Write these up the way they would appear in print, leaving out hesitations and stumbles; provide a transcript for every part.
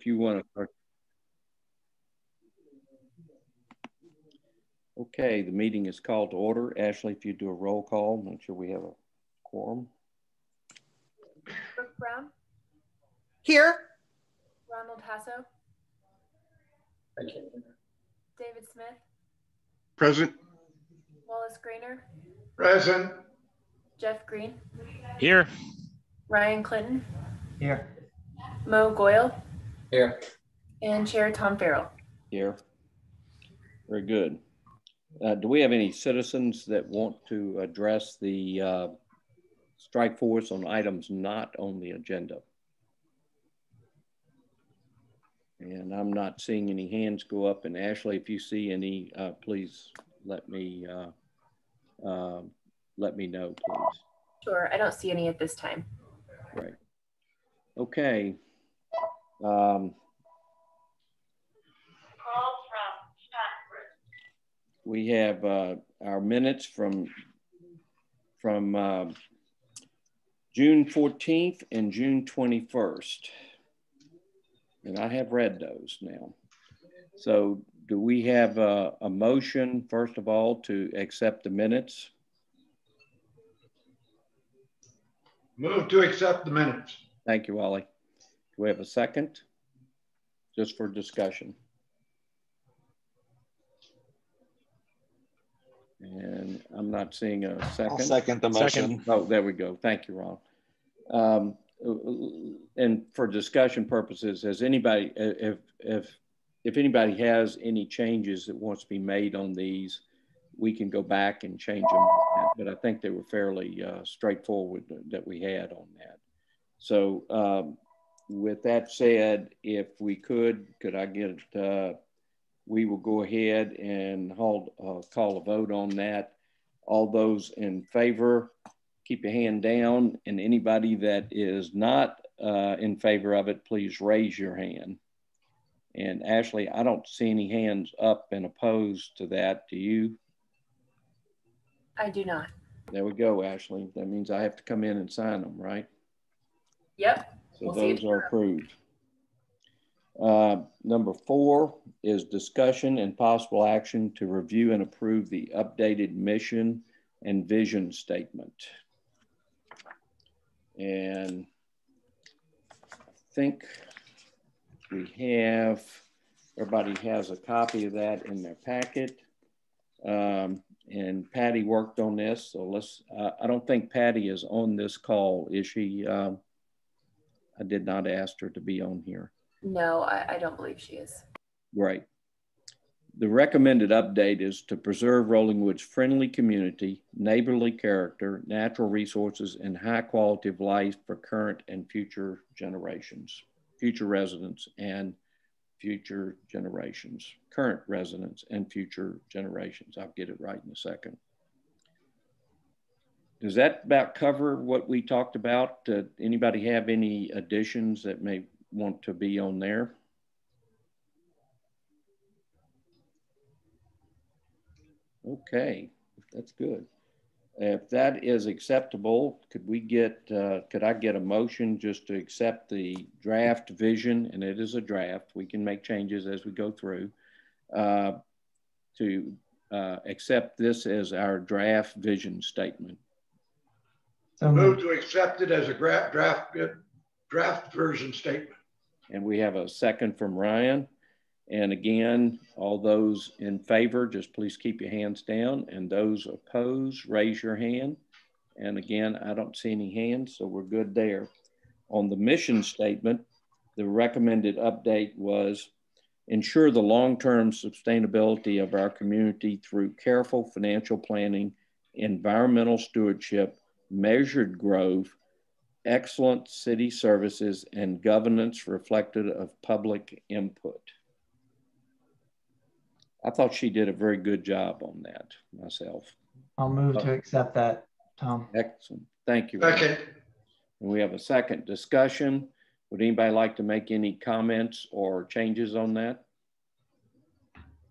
you want to start. Okay, the meeting is called to order. Ashley, if you do a roll call, make sure we have a quorum. Brooke Brown. Here. Ronald Hasso. David Smith. Present. Wallace Grainer. Present. Jeff Green. Here. Ryan Clinton. Here. Mo Goyle. Here. And Chair Tom Farrell. Here. Very good. Do we have any citizens that want to address the strike force on items not on the agenda? And I'm not seeing any hands go up. And Ashley, if you see any, please let me know, please. Sure, I don't see any at this time. Right. Okay. We have our minutes from June 14th and June 21st. And I have read those now. So do we have a motion, first of all, to accept the minutes? Move to accept the minutes. Thank you, Wally. Do we have a second? Just for discussion. And I'm not seeing a second. I'll second the motion. Oh, there we go. Thank you, Ron. And for discussion purposes, has anybody, if anybody has any changes that wants to be made on these, we can go back and change them. But I think they were fairly straightforward that we had on that. So with that said, if we could I get, we will go ahead and call a vote on that. All those in favor, keep your hand down. And anybody that is not in favor of it, please raise your hand. And Ashley, I don't see any hands up and opposed to that. Do you? I do not. There we go, Ashley. That means I have to come in and sign them, right? Yep. So those are approved. Number 4 is discussion and possible action to review and approve the updated mission and vision statement. And I think we have, everybody has a copy of that in their packet. And Patty worked on this, so let's, I don't think Patty is on this call, is she? I did not ask her to be on here. No, I don't believe she is. Right. The recommended update is to preserve Rolling Wood's friendly community, neighborly character, natural resources, and high quality of life for current and future generations, future residents and future generations, current residents and future generations. I'll get it right in a second. Does that about cover what we talked about? Anybody have any additions that may want to be on there? Okay, that's good. If that is acceptable, could we get, could I get a motion just to accept the draft vision? And it is a draft. We can make changes as we go through to accept this as our draft vision statement. So move to accept it as a draft version statement. And we have a second from Ryan. And again, all those in favor, just please keep your hands down. And those opposed, raise your hand. And again, I don't see any hands, so we're good there. On the mission statement, the recommended update was ensure the long-term sustainability of our community through careful financial planning, environmental stewardship, measured growth, excellent city services, and governance reflective of public input. I thought she did a very good job on that myself. I'll move to accept that, Tom. Excellent. Thank you. Second. And we have a second discussion. Would anybody like to make any comments or changes on that?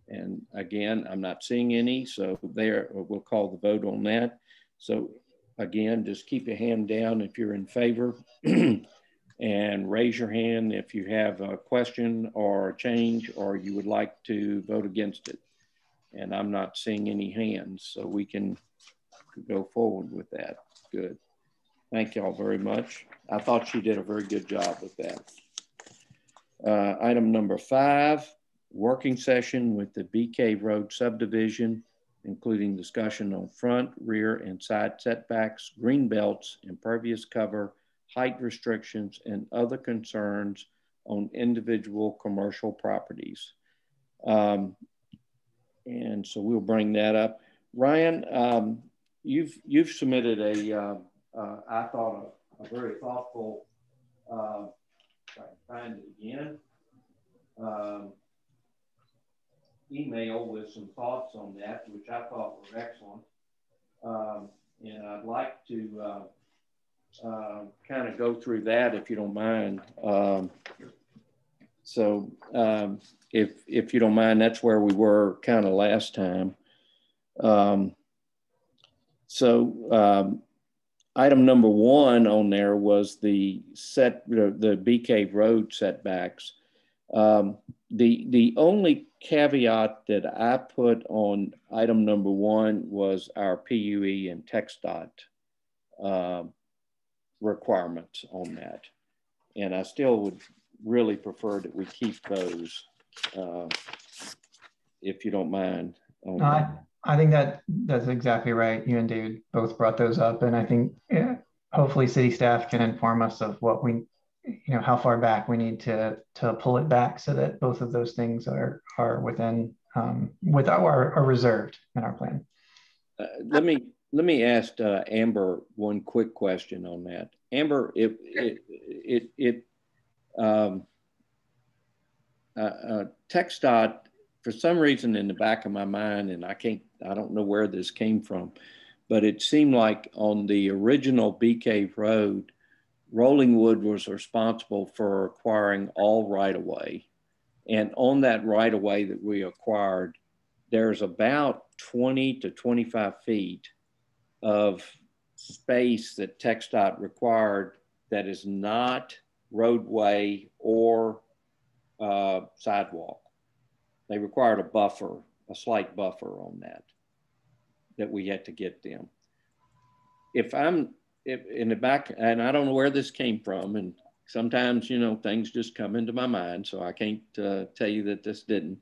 And again, I'm not seeing any, so there we'll call the vote on that. So again, just keep your hand down if you're in favor. and raise your hand if you have a question or a change or you would like to vote against it. And I'm not seeing any hands, so we can go forward with that. Good. Thank y'all very much. I thought she did a very good job with that. Item number 5, working session with the Bee Cave Road subdivision, including discussion on front, rear, and side setbacks, green belts, impervious cover, height restrictions, and other concerns on individual commercial properties. And so we'll bring that up. Ryan, you've submitted I thought a very thoughtful, if I can find it again, email with some thoughts on that, which I thought were excellent. And I'd like to kind of go through that if you don't mind. If you don't mind, that's where we were kind of last time. Item number 1 on there was the Bee Cave Road setbacks. The only caveat that I put on item number 1 was our PUE and TxDOT requirements on that. And I still would really prefer that we keep those, if you don't mind. I think that's exactly right. You and David both brought those up, and I think hopefully city staff can inform us of what we, how far back we need to pull it back so that both of those things are within are reserved in our plan. Let me ask Amber one quick question on that. Amber, TxDOT, for some reason in the back of my mind, and I don't know where this came from, but it seemed like on the original Bee Cave Road, Rollingwood was responsible for acquiring all right-of-way. And on that right-of-way that we acquired, there's about 20 to 25 feet of space that TxDOT required that is not roadway or sidewalk. They required a buffer, a slight buffer on that we had to get them. If in the back, and I don't know where this came from, and sometimes, things just come into my mind, so I can't tell you that this didn't.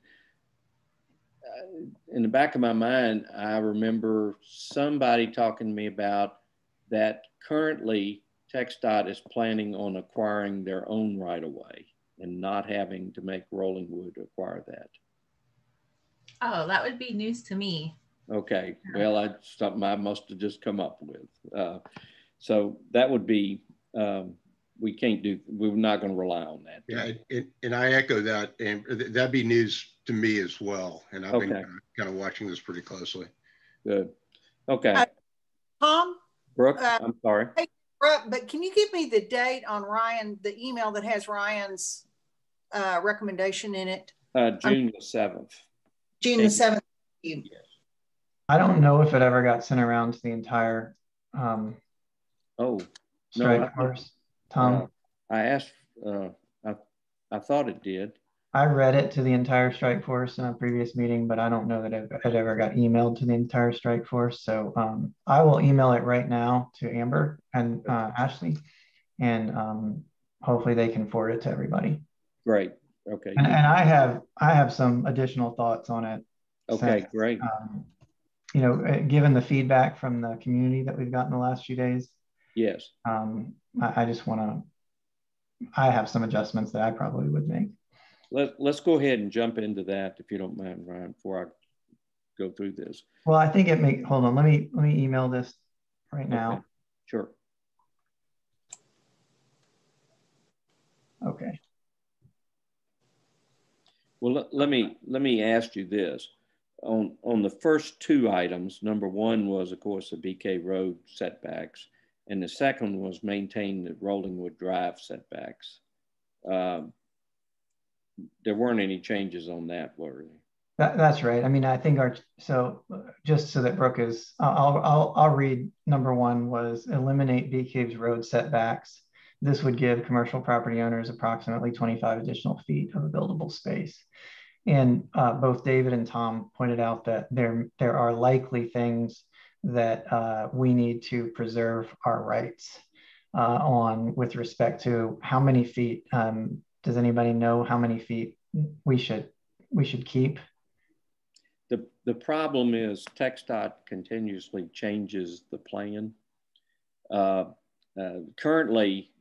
In the back of my mind, I remember somebody talking to me about that currently TxDOT is planning on acquiring their own right-of-way and not having to make Rollingwood acquire that. Oh, that would be news to me. Okay, well, something I must have just come up with. So that would be, we're not going to rely on that. Yeah, and I echo that, and that'd be news to me as well. And I've been kind of watching this pretty closely. Good. Okay. Tom? Brooke, I'm sorry. Hey, Brooke, but can you give me the date on Ryan, the email that has Ryan's recommendation in it? June the 7th. June the 7th. Yes. I don't know if it ever got sent around to the entire strike force. Tom? I asked, I thought it did. I read it to the entire strike force in a previous meeting, but I don't know that it ever got emailed to the entire strike force. So I will email it right now to Amber and Ashley, and hopefully they can forward it to everybody. Great. Okay. And I have some additional thoughts on it. Okay, since, great. Given the feedback from the community that we've gotten the last few days. Yes. I just want to, I have some adjustments that I probably would make. Let's go ahead and jump into that, if you don't mind, Ryan, before I go through this. Well, I think hold on, let me email this right now. Okay. Sure. Okay. Well, let me ask you this. On the first 2 items, number 1 was, of course, the Bee Cave Road setbacks, and the second was maintain the Rollingwood Drive setbacks. There weren't any changes on that, were there? That's right. I mean, I think just so that Brooke is, I'll read. Number 1 was eliminate Bee Cave's road setbacks. this would give commercial property owners approximately 25 additional feet of buildable space. And both David and Tom pointed out that there are likely things that we need to preserve our rights on with respect to how many feet. Does anybody know how many feet we should keep? The problem is TxDOT continuously changes the plan. Currently,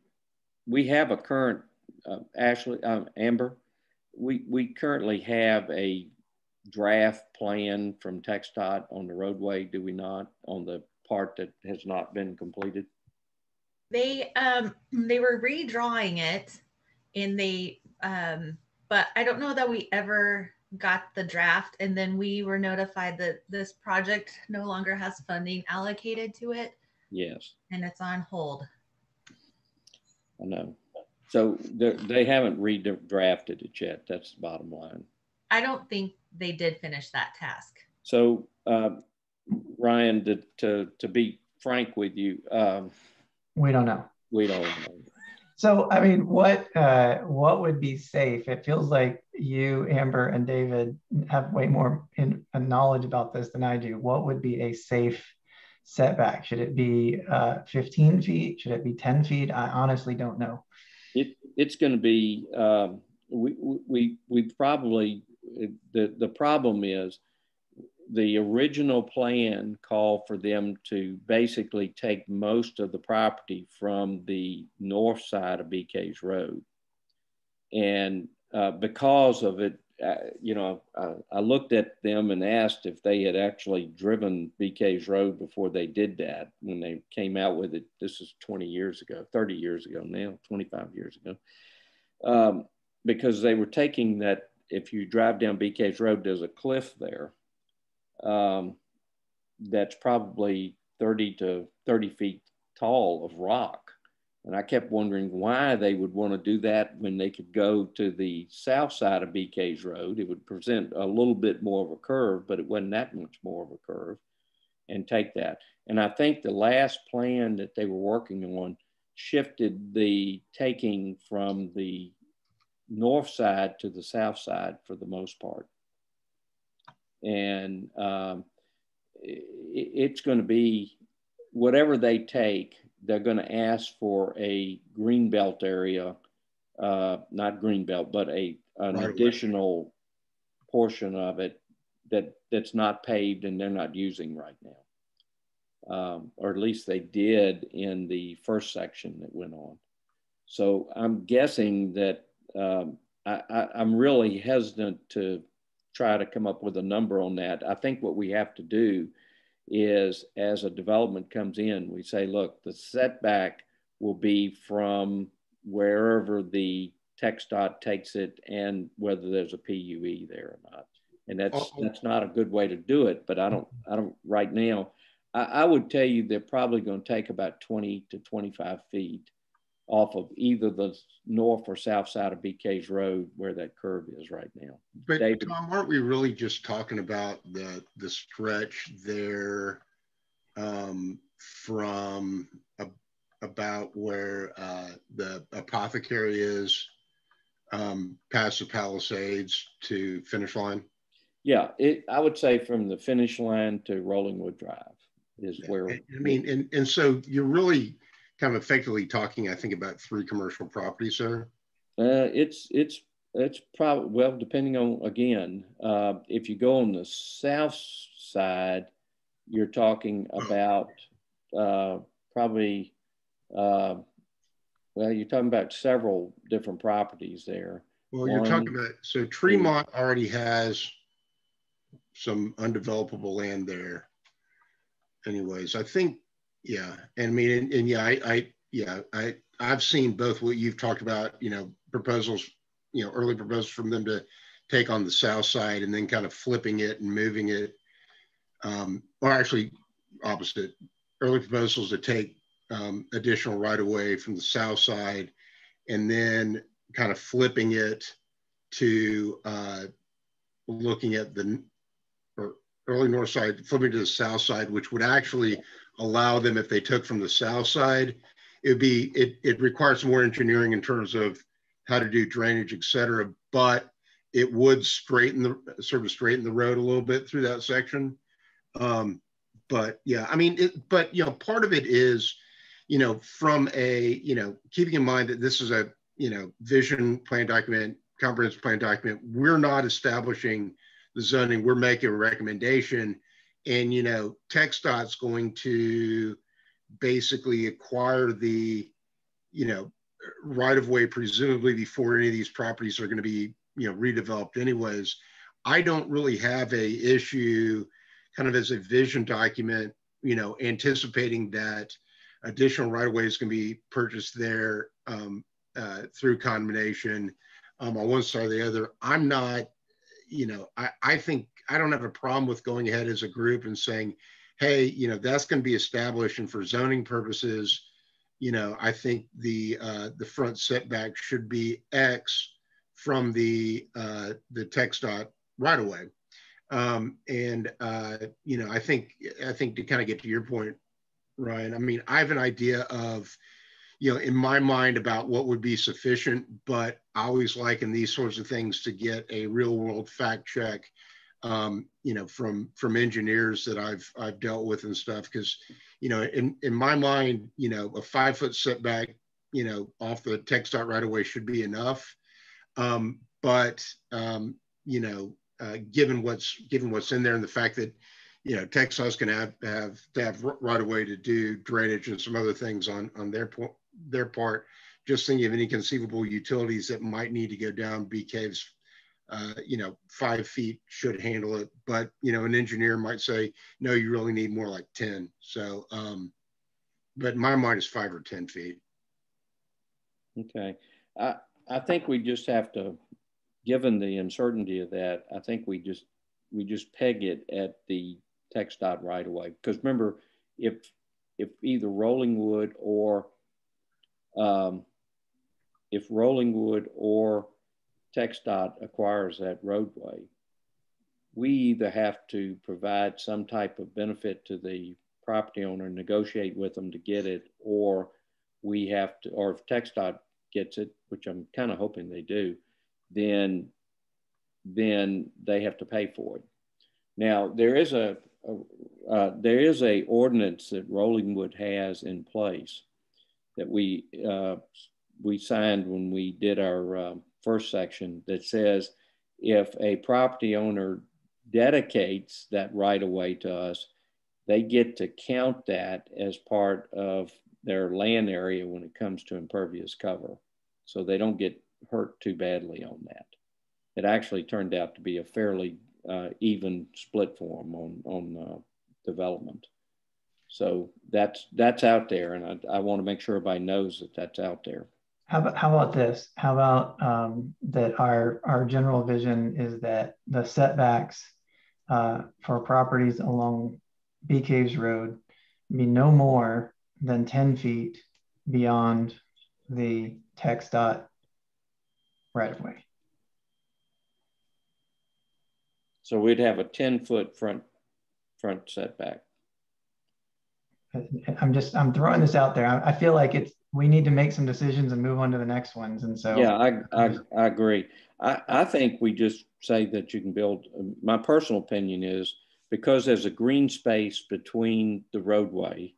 we have a current, Amber, we currently have a draft plan from TxDOT on the roadway, do we not, on the part that has not been completed? They were redrawing it, and but I don't know that we ever got the draft, and then we were notified that this project no longer has funding allocated to it. Yes. And it's on hold. I know. So they haven't redrafted it yet. That's the bottom line. I don't think they did finish that task. So Ryan, to be frank with you, we don't know. We don't know. So, I mean, what would be safe? It feels like you, Amber, and David have way more knowledge about this than I do. What would be a safe setback? Should it be 15 feet? Should it be 10 feet? I honestly don't know. It's going to be, we probably, the problem is the original plan called for them to basically take most of the property from the north side of BK's Road. And because of it, I looked at them and asked if they had actually driven BK's Road before they did that when they came out with it. This is 20 years ago, 30 years ago now, 25 years ago. Because they were taking that, if you drive down BK's Road, there's a cliff there. That's probably 30 to 30 feet tall of rock. And I kept wondering why they would want to do that when they could go to the south side of BK's Road. It would present a little bit more of a curve, but it wasn't that much more of a curve, and take that. And I think the last plan that they were working on shifted the taking from the north side to the south side for the most part. And it's going to be, whatever they take, they're going to ask for a green belt area, not green belt, but an additional portion of it that's not paved and they're not using right now. Or at least they did in the first section that went on. So I'm guessing that I'm really hesitant to try to come up with a number on that. I think what we have to do is, as a development comes in, we say, look, the setback will be from wherever the TxDOT takes it and whether there's a PUE there or not. And that's not a good way to do it, but I don't right now. I would tell you they're probably going to take about 20 to 25 feet off of either the north or south side of BK's Road where that curve is right now. But David, Tom, aren't we really just talking about the stretch there from about where the apothecary is past the Palisades to finish line? Yeah, I would say from the finish line to Rollingwood Drive is where. I mean, and so you're really kind of effectively talking, I think, about 3 commercial properties there. It's probably, well, depending on, again, if you go on the south side, you're talking about probably, well, you're talking about several different properties there. Well, you're talking about, so Tremont already has some undevelopable land there. Anyways, I think, yeah, and I mean, and yeah, I've seen both what you've talked about, proposals, early proposals from them to take on the south side and then kind of flipping it and moving it, or actually opposite, early proposals to take additional right of way from the south side and then kind of flipping it to looking at the early north side, flipping to the south side, which would actually allow them, if they took from the south side it requires more engineering in terms of how to do drainage, et cetera, but it would straighten the road a little bit through that section. But yeah, I mean, but part of it is, from a, keeping in mind that this is a, vision plan document, comprehensive plan document, we're not establishing the zoning, we're making a recommendation, and, TxDOT's going to basically acquire the, right of way, presumably before any of these properties are going to be, redeveloped anyways. I don't really have a issue kind of as a vision document, anticipating that additional right of ways can be purchased there through condemnation on one side or the other. I'm not, I think I don't have a problem with going ahead as a group and saying, hey, that's going to be established, and for zoning purposes, I think the front setback should be X from the TxDOT right of way. I think to kind of get to your point, Ryan, I mean, I have an idea of, in my mind about what would be sufficient, but I always like in these sorts of things to get a real world fact check, from engineers that I've dealt with and stuff. Cause, in my mind, a 5 foot setback, off the TxDOT right away should be enough. Given what's in there and the fact that, TxDOT's going to have right away to do drainage and some other things on their part, just thinking of any conceivable utilities that might need to go down BK's, 5 feet should handle it. But, an engineer might say, no, you really need more like 10. So, but my mind is 5 or 10 feet. Okay. I think we just have to, given the uncertainty of that, I think we just peg it at the TxDOT right away. Because remember, if either Rollingwood or TxDOT acquires that roadway, we either have to provide some type of benefit to the property owner, negotiate with them to get it, or we have to, or if TxDOT gets it, which I'm kind of hoping they do, then they have to pay for it. Now there is a ordinance that Rollingwood has in place that we signed when we did our first section that says if a property owner dedicates that right of way to us, they get to count that as part of their land area when it comes to impervious cover. So they don't get hurt too badly on that. It actually turned out to be a fairly even split for them on development. So that's out there, and I want to make sure everybody knows that that's out there. How about this? How about that our general vision is that the setbacks for properties along Bee Caves Road be no more than 10 feet beyond the TxDOT right of way. So we'd have a 10-foot front setback. I'm throwing this out there. I feel like we need to make some decisions and move on to the next ones. And so yeah, I agree. I think we just say that you can build. My personal opinion is because there's a green space between the roadway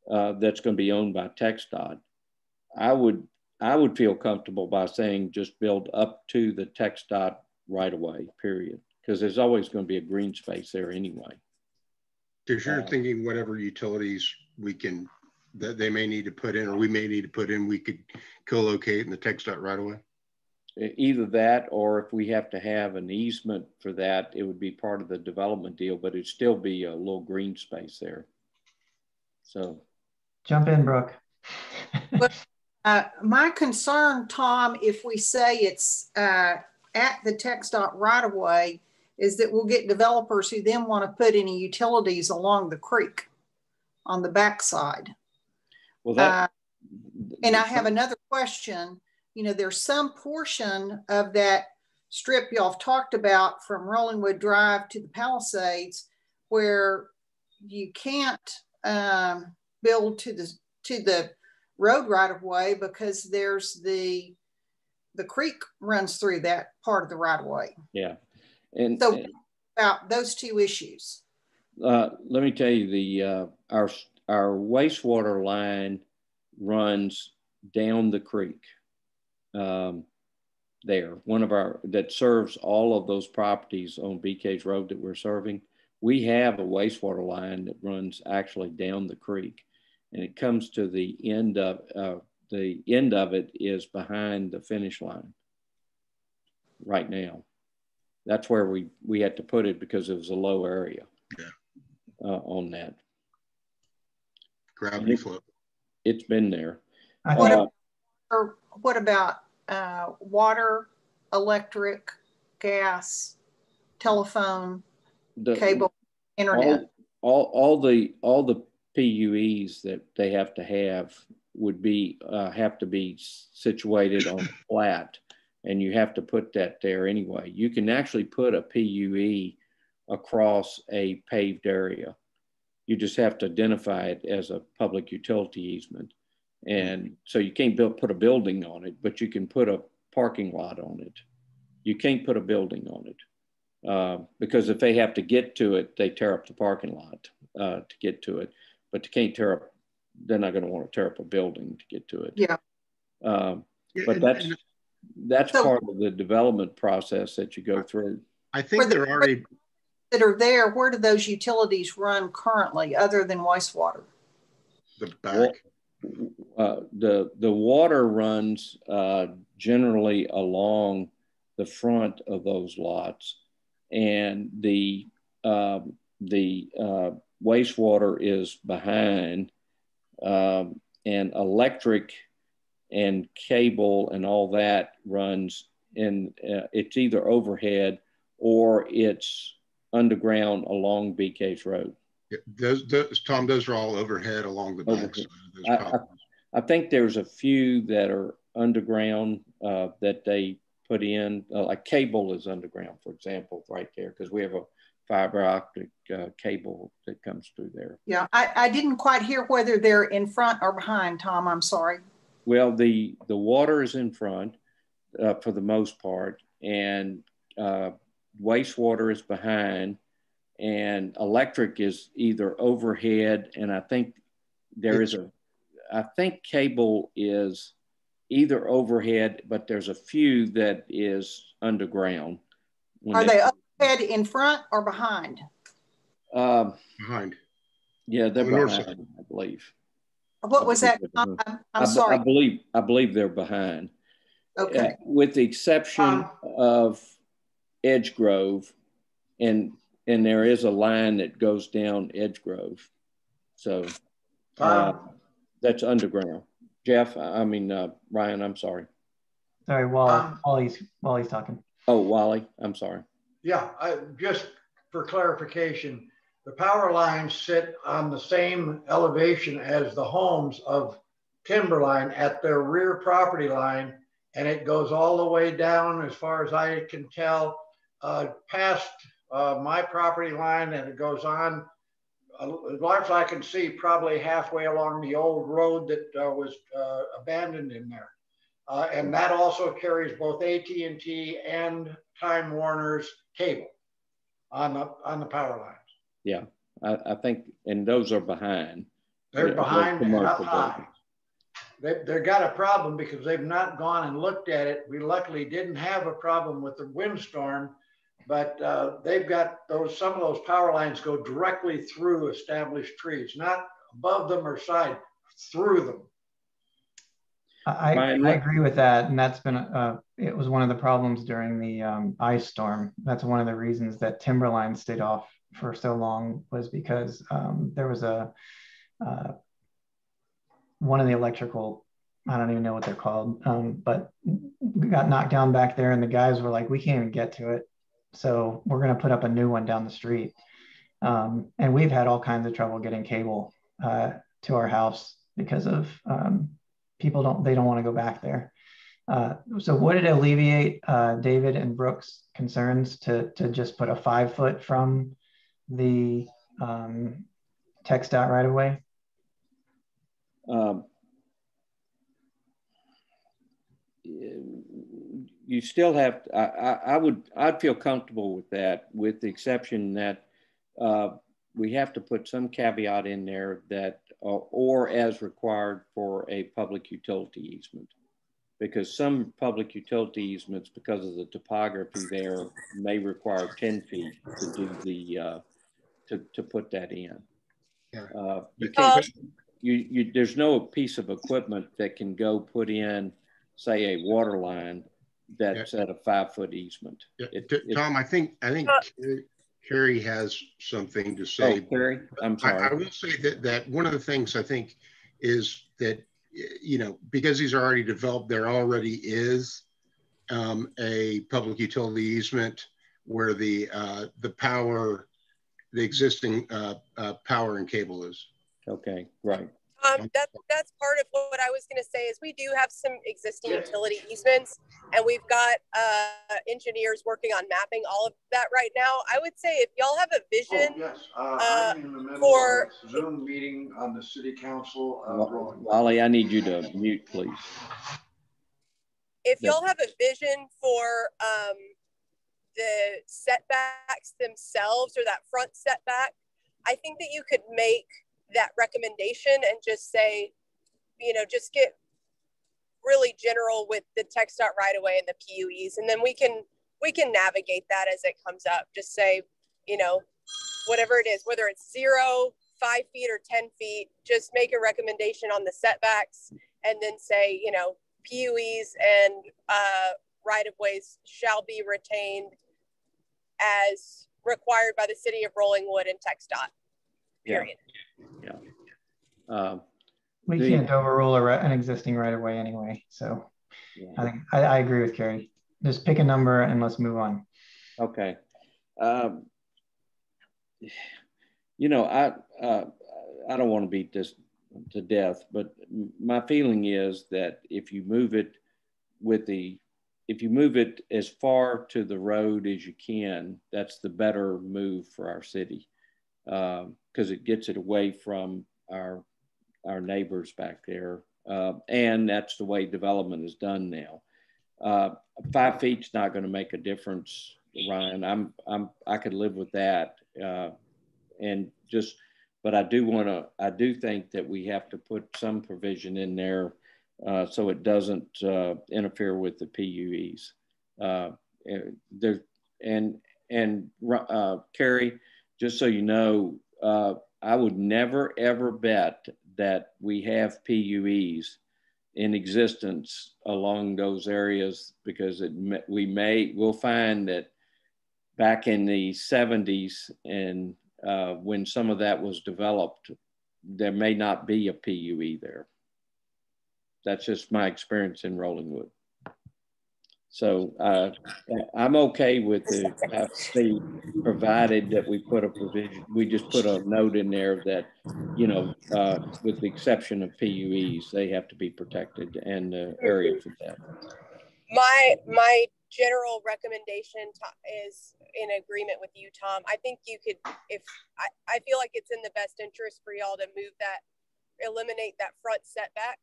that's going to be owned by TxDOT, I would feel comfortable by saying just build up to the TxDOT right of way, period. Because there's always going to be a green space there anyway. Because you're thinking whatever utilities that they may need to put in, or we may need to put in, we could co-locate in the TxDOT right away. Either that, or if we have to have an easement for that, it would be part of the development deal, but it'd still be a little green space there. So, jump in, Brooke. My concern, Tom, if we say it's at the TxDOT right of way, is that we'll get developers who then want to put any utilities along the creek on the backside. Well, and I have another question. There's some portion of that strip y'all have talked about from Rollingwood Drive to the Palisades where you can't build to the road right of way because there's the creek runs through that part of the right of way. Yeah. And so about those two issues. Let me tell you, our wastewater line runs down the creek. There, one of our that serves all of those properties on BK's Road that we're serving. We have a wastewater line that runs actually down the creek, and it comes to the end of it is behind the finish line right now. That's where we had to put it because it was a low area. Yeah. On that gravity flow. It's been there. What about water, electric, gas, telephone, cable, internet? All the PUEs that they have to have would be have to be situated on flat, and you have to put that there anyway. You can actually put a PUE across a paved area. You just have to identify it as a public utility easement. And so you can't put a building on it, but you can put a parking lot on it. You can't put a building on it because if they have to get to it, they tear up the parking lot to get to it. But they can't tear up, they're not going to want to tear up a building to get to it. Yeah. But that's part of the development process that you go through. I think they're already... that are there, where do those utilities run currently other than wastewater? The back. The water runs generally along the front of those lots, and the wastewater is behind, and electric and cable and all that runs in. It's either overhead or it's underground along BK's Road. Yeah, Tom, those are all overhead along the back. I think there's a few that are underground that they put in, like cable is underground, for example, right there, because we have a fiber optic cable that comes through there. Yeah, I didn't quite hear whether they're in front or behind, Tom, I'm sorry. Well, the water is in front for the most part, and wastewater is behind, and electric is either overhead, and I think I think cable is either overhead, but there's a few that is underground. Are they overhead in front or behind? Behind. Yeah, they're behind, I believe. What was that? I'm sorry. I believe they're behind. Okay. With the exception of Edge Grove, and there is a line that goes down Edge Grove. So that's underground. Jeff, Ryan, I'm sorry. Sorry, Wally's talking. Oh, Wally, I'm sorry. Yeah, just for clarification, the power lines sit on the same elevation as the homes of Timberline at their rear property line, and it goes all the way down, as far as I can tell, past my property line, and it goes on, as far as I can see, probably halfway along the old road that was abandoned in there. And that also carries both AT&T and Time Warner's cable on the power lines. Yeah, I think, and those are behind. They're behind and up high. They've got a problem because they've not gone and looked at it. We luckily didn't have a problem with the windstorm, but they've got some of those power lines go directly through established trees, not above them or side, through them. I agree with that, and that's been it was one of the problems during the ice storm. That's one of the reasons that Timberline stayed off for so long, was because there was one of the electrical, I don't even know what they're called, but we got knocked down back there, and the guys were like, we can't even get to it, so we're going to put up a new one down the street. And we've had all kinds of trouble getting cable to our house because of people don't want to go back there. So would it alleviate David and Brooks' concerns to just put a 5 foot from the TxDOT right away? you still have, I'd feel comfortable with that, with the exception that we have to put some caveat in there that, or as required for a public utility easement. Because some public utility easements, because of the topography there, may require 10 feet to do the, to put that in. Yeah. You can't, there's no piece of equipment that can go put in, say, a water line that's at a 5-foot easement. Yeah. Tom, I think Carrie has something to say. Oh, Carrie, I'm sorry. I will say that one of the things I think is that, you know, because these are already developed, there already is a public utility easement where the power, the existing power and cable is. Okay, right. That's part of what I was going to say is we do have some existing utility easements, and we've got engineers working on mapping all of that right now. I would say if y'all have a vision, I'm in the middle of a Zoom meeting on the city council. Wally, I need you to mute, please. If y'all have a vision for the setbacks themselves or that front setback, I think that you could make that recommendation and just say, you know, just get really general with the TxDOT right away and the PUEs, and then we can navigate that as it comes up. Just say, you know, whatever it is, whether it's 0, 5 feet or 10 feet, just make a recommendation on the setbacks and then say, you know, PUEs and right of ways shall be retained as required by the city of Rollingwood and TxDOT. Period. Yeah. We can't overrule an existing right of way anyway. So yeah. I think I agree with Carrie. Just pick a number and let's move on. Okay. You know, I don't want to beat this to death, but my feeling is that if you move it as far to the road as you can, that's the better move for our city. Because it gets it away from our neighbors back there, and that's the way development is done now. 5 feet's not going to make a difference, Ryan. I could live with that, but I do think that we have to put some provision in there so it doesn't interfere with the PUEs. Carrie, just so you know, I would never ever bet that we have PUEs in existence along those areas, because we'll find that back in the 70s and when some of that was developed, there may not be a PUE there. That's just my experience in Rollingwood. So I'm okay with the fee, provided that we put a provision, we just put a note in there that, you know, with the exception of PUEs, they have to be protected and the area for that. My general recommendation is in agreement with you, Tom. I think you could, I feel like it's in the best interest for y'all to eliminate that front setback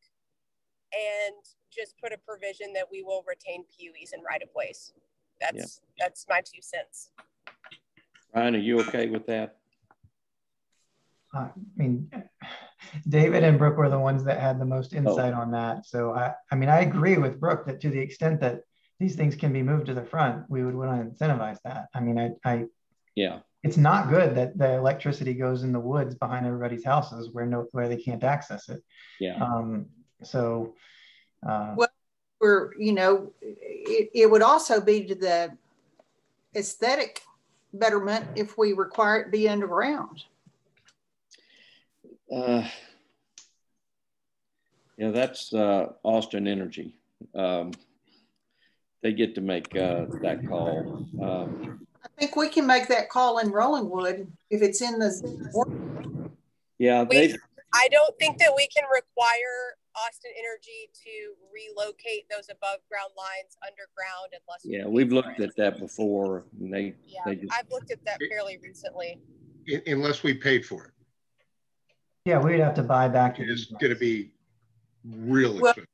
and just put a provision that we will retain PUEs and right-of-ways. That's my 2 cents. Ryan, are you okay with that? I mean, David and Brooke were the ones that had the most insight on that. So I mean, I agree with Brooke that to the extent that these things can be moved to the front, we would want to incentivize that. I mean, it's not good that the electricity goes in the woods behind everybody's houses where they can't access it. Yeah. Well, you know, it would also be to the aesthetic betterment if we require it be underground. Yeah, that's Austin Energy. They get to make that call. I think we can make that call in Rollingwood if it's in the. Yeah, I don't think that we can require Austin Energy to relocate those above ground lines underground unless we've looked at that before. And I've looked at that fairly recently. Unless we paid for it. Yeah, we'd have to buy back. It's going to be real expensive.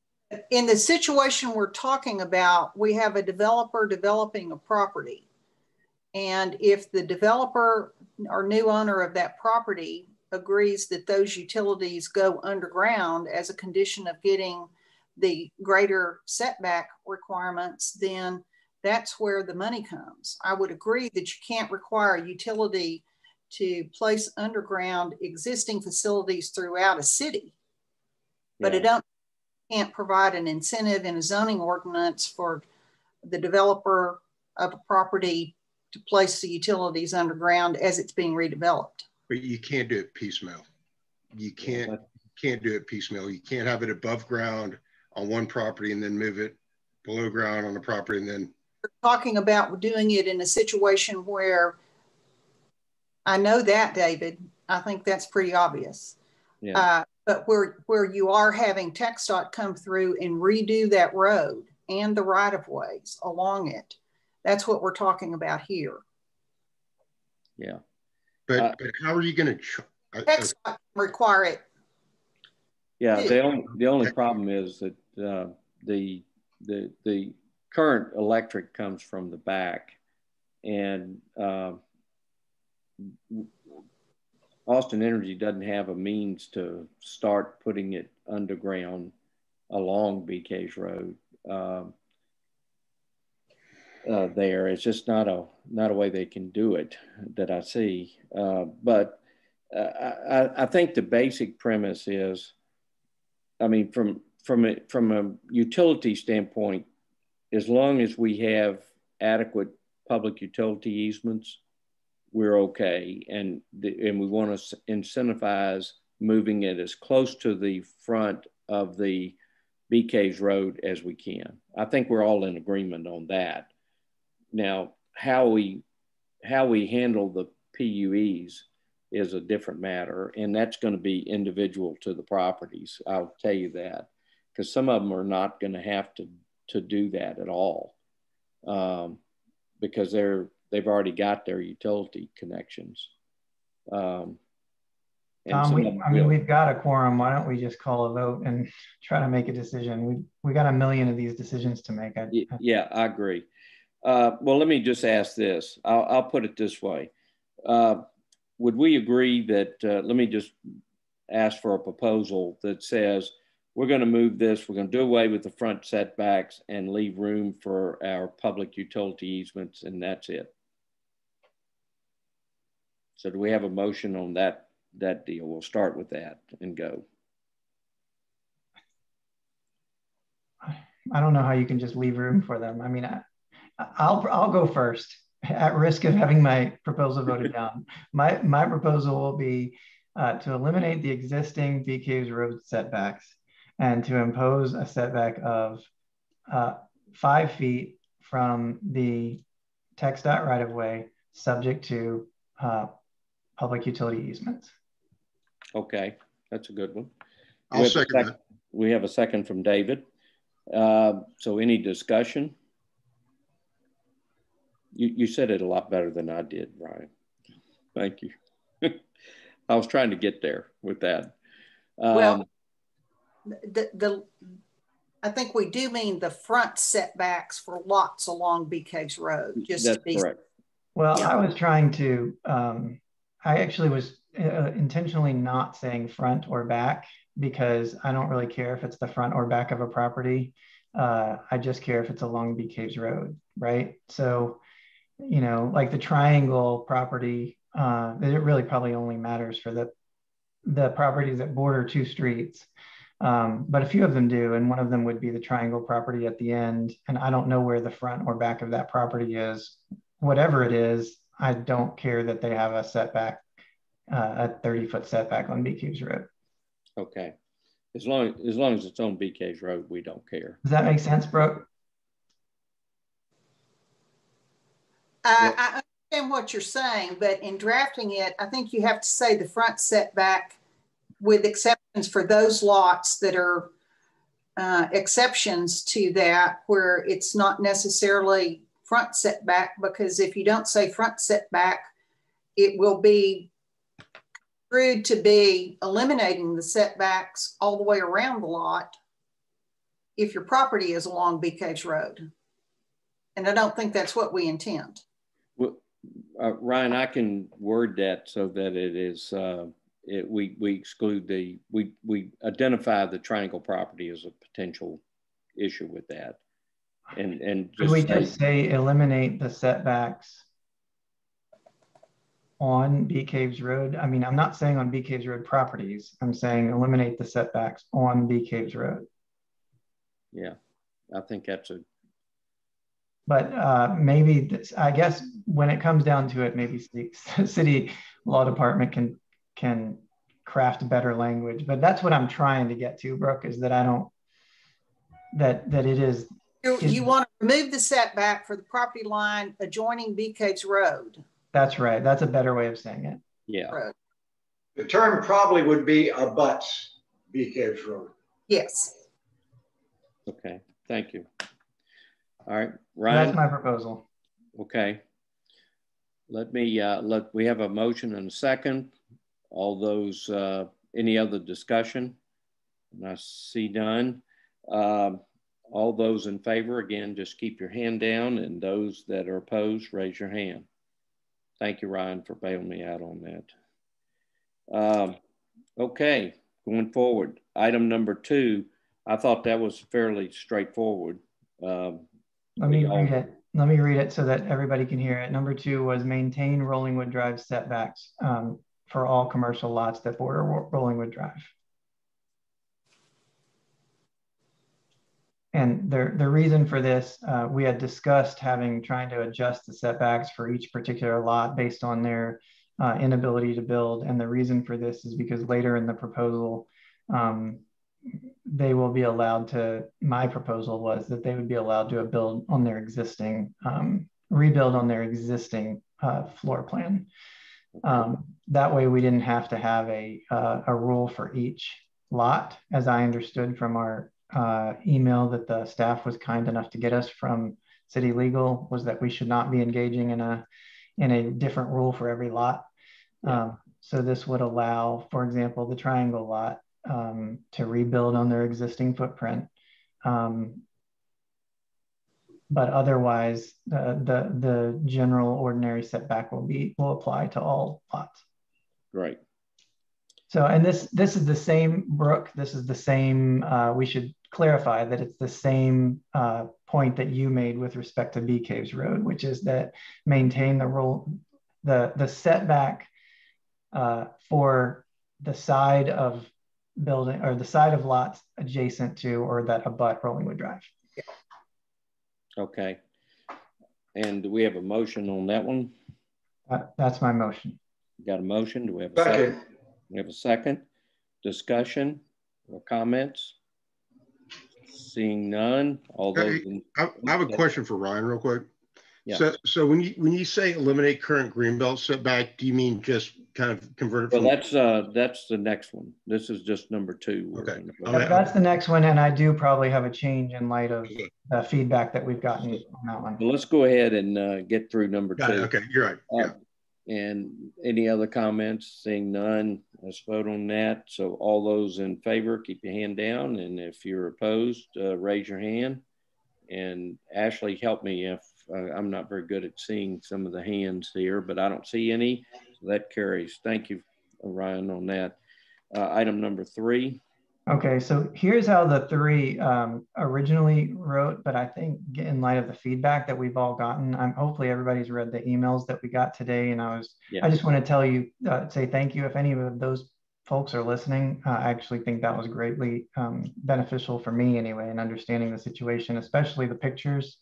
In the situation we're talking about, we have a developer developing a property. And if the developer or new owner of that property agrees that those utilities go underground as a condition of getting the greater setback requirements, then that's where the money comes. I would agree that you can't require a utility to place underground existing facilities throughout a city, but it can't provide an incentive in a zoning ordinance for the developer of a property to place the utilities underground as it's being redeveloped. But you can't do it piecemeal. You can't do it piecemeal. You can't have it above ground on one property and then move it below ground on a property and then. We're talking about doing it in a situation where, I know that, David, I think that's pretty obvious. Yeah. But where you are having TxDOT come through and redo that road and the right of ways along it, that's what we're talking about here. Yeah. But how are you going to TxDOT require it? Yeah. The only problem is that the current electric comes from the back, and Austin Energy doesn't have a means to start putting it underground along BK's Road. There, it's just not a way they can do it that I see. But I think the basic premise is, I mean, from a utility standpoint, as long as we have adequate public utility easements, we're okay. And we want to incentivize moving it as close to the front of the BK's Road as we can. I think we're all in agreement on that. Now, how we handle the PUEs is a different matter, and that's going to be individual to the properties. I'll tell you that, because some of them are not going to have to do that at all, because they've already got their utility connections. Tom, we've got a quorum. Why don't we just call a vote and try to make a decision? We got a million of these decisions to make. Yeah, I agree. Well, let me just ask this. I'll put it this way. Would we agree that, let me just ask for a proposal that says, we're going to move this, we're going to do away with the front setbacks and leave room for our public utility easements, and that's it. So do we have a motion on that deal? We'll start with that and go. I don't know how you can just leave room for them. I mean, I'll go first at risk of having my proposal voted down. My proposal will be to eliminate the existing BK's Road setbacks and to impose a setback of 5 feet from the TxDOT right-of-way, subject to public utility easements. Okay, that's a good one. I'll second that. We have a second from David. So any discussion? You said it a lot better than I did, Brian. Thank you. I was trying to get there with that. Well, I think we do mean the front setbacks for lots along BK's Road. Just that's to be correct. Well, yeah. I was trying to, I actually was intentionally not saying front or back, because I don't really care if it's the front or back of a property. I just care if it's along BK's Road, right? So, you know, like the triangle property, it really probably only matters for the properties that border 2 streets. But a few of them do, and one of them would be the triangle property at the end. And I don't know where the front or back of that property is. Whatever it is, I don't care that they have a setback, a 30-foot setback on BK's Road. Okay. As long as it's on BK's Road, we don't care. Does that make sense, Brooke? I understand what you're saying, but in drafting it, I think you have to say the front setback with exceptions for those lots that are exceptions to that, where it's not necessarily front setback, because if you don't say front setback, it will be construed to be eliminating the setbacks all the way around the lot if your property is along Bee Caves Road. And I don't think that's what we intend. Well, Ryan, I can word that so that it is, we exclude we identify the triangle property as a potential issue with that. And could we just say eliminate the setbacks on Bee Caves Road? I mean, I'm not saying on Bee Caves Road properties. I'm saying eliminate the setbacks on Bee Caves Road. Yeah, I think that's a. But maybe this, I guess when it comes down to it, maybe the city law department can craft better language. But that's what I'm trying to get to, Brooke, is that I don't, that it is. You want to remove the setback for the property line adjoining Bee Caves Road. That's right. That's a better way of saying it. Yeah. Road. The term probably would be abuts Bee Caves Road. Yes. Okay, thank you. All right, Ryan. That's my proposal. Okay. Let me, we have a motion and a second. All those, any other discussion? And I see none. All those in favor, again, just keep your hand down, and those that are opposed, raise your hand. Thank you, Ryan, for bailing me out on that. Okay, going forward. Item number 2, I thought that was fairly straightforward. Let me read it. Let me read it so that everybody can hear it. Number 2 was maintain Rollingwood Drive setbacks for all commercial lots that border Rollingwood Drive. And the reason for this, we had discussed trying to adjust the setbacks for each particular lot based on their inability to build. And the reason for this is because later in the proposal, they will be allowed to, my proposal was that they would be allowed to build on their existing, rebuild on their existing floor plan. That way we didn't have to have a rule for each lot, as I understood from our email that the staff was kind enough to get us from City Legal, was that we should not be engaging in a different rule for every lot. So this would allow, for example, the triangle lot to rebuild on their existing footprint. But otherwise, the general ordinary setback will apply to all lots. Right. So, and this is the same, Brooke, this is the same, we should clarify that it's the same point that you made with respect to Bee Caves Road, which is that maintain the rule, the setback for the side of building or the side of lots adjacent to or that abut Rollingwood Drive. Okay. And do we have a motion on that one? That's my motion. Got a motion? Do we have a second? We have a second. Discussion or comments? Seeing none. All those. I have a question for Ryan real quick. Yeah. So when you say eliminate current greenbelt setback, do you mean just kind of convert it? Well, that's the next one. This is just number 2. Okay. That's the next one, and I do probably have a change in light of the feedback that we've gotten on that one. Well, let's go ahead and get through number 2. Okay, you're right. Yeah. And any other comments? Seeing none, let's vote on that. So all those in favor, keep your hand down. And if you're opposed, raise your hand. And Ashley, help me if I'm not very good at seeing some of the hands here, but I don't see any. So that carries. Thank you, Ryan, on that. Item number 3. Okay, so here's how the 3 originally wrote, but I think in light of the feedback that we've all gotten, hopefully everybody's read the emails that we got today, and I just want to tell you, say thank you if any of those folks are listening. I actually think that was greatly beneficial for me anyway in understanding the situation, especially the pictures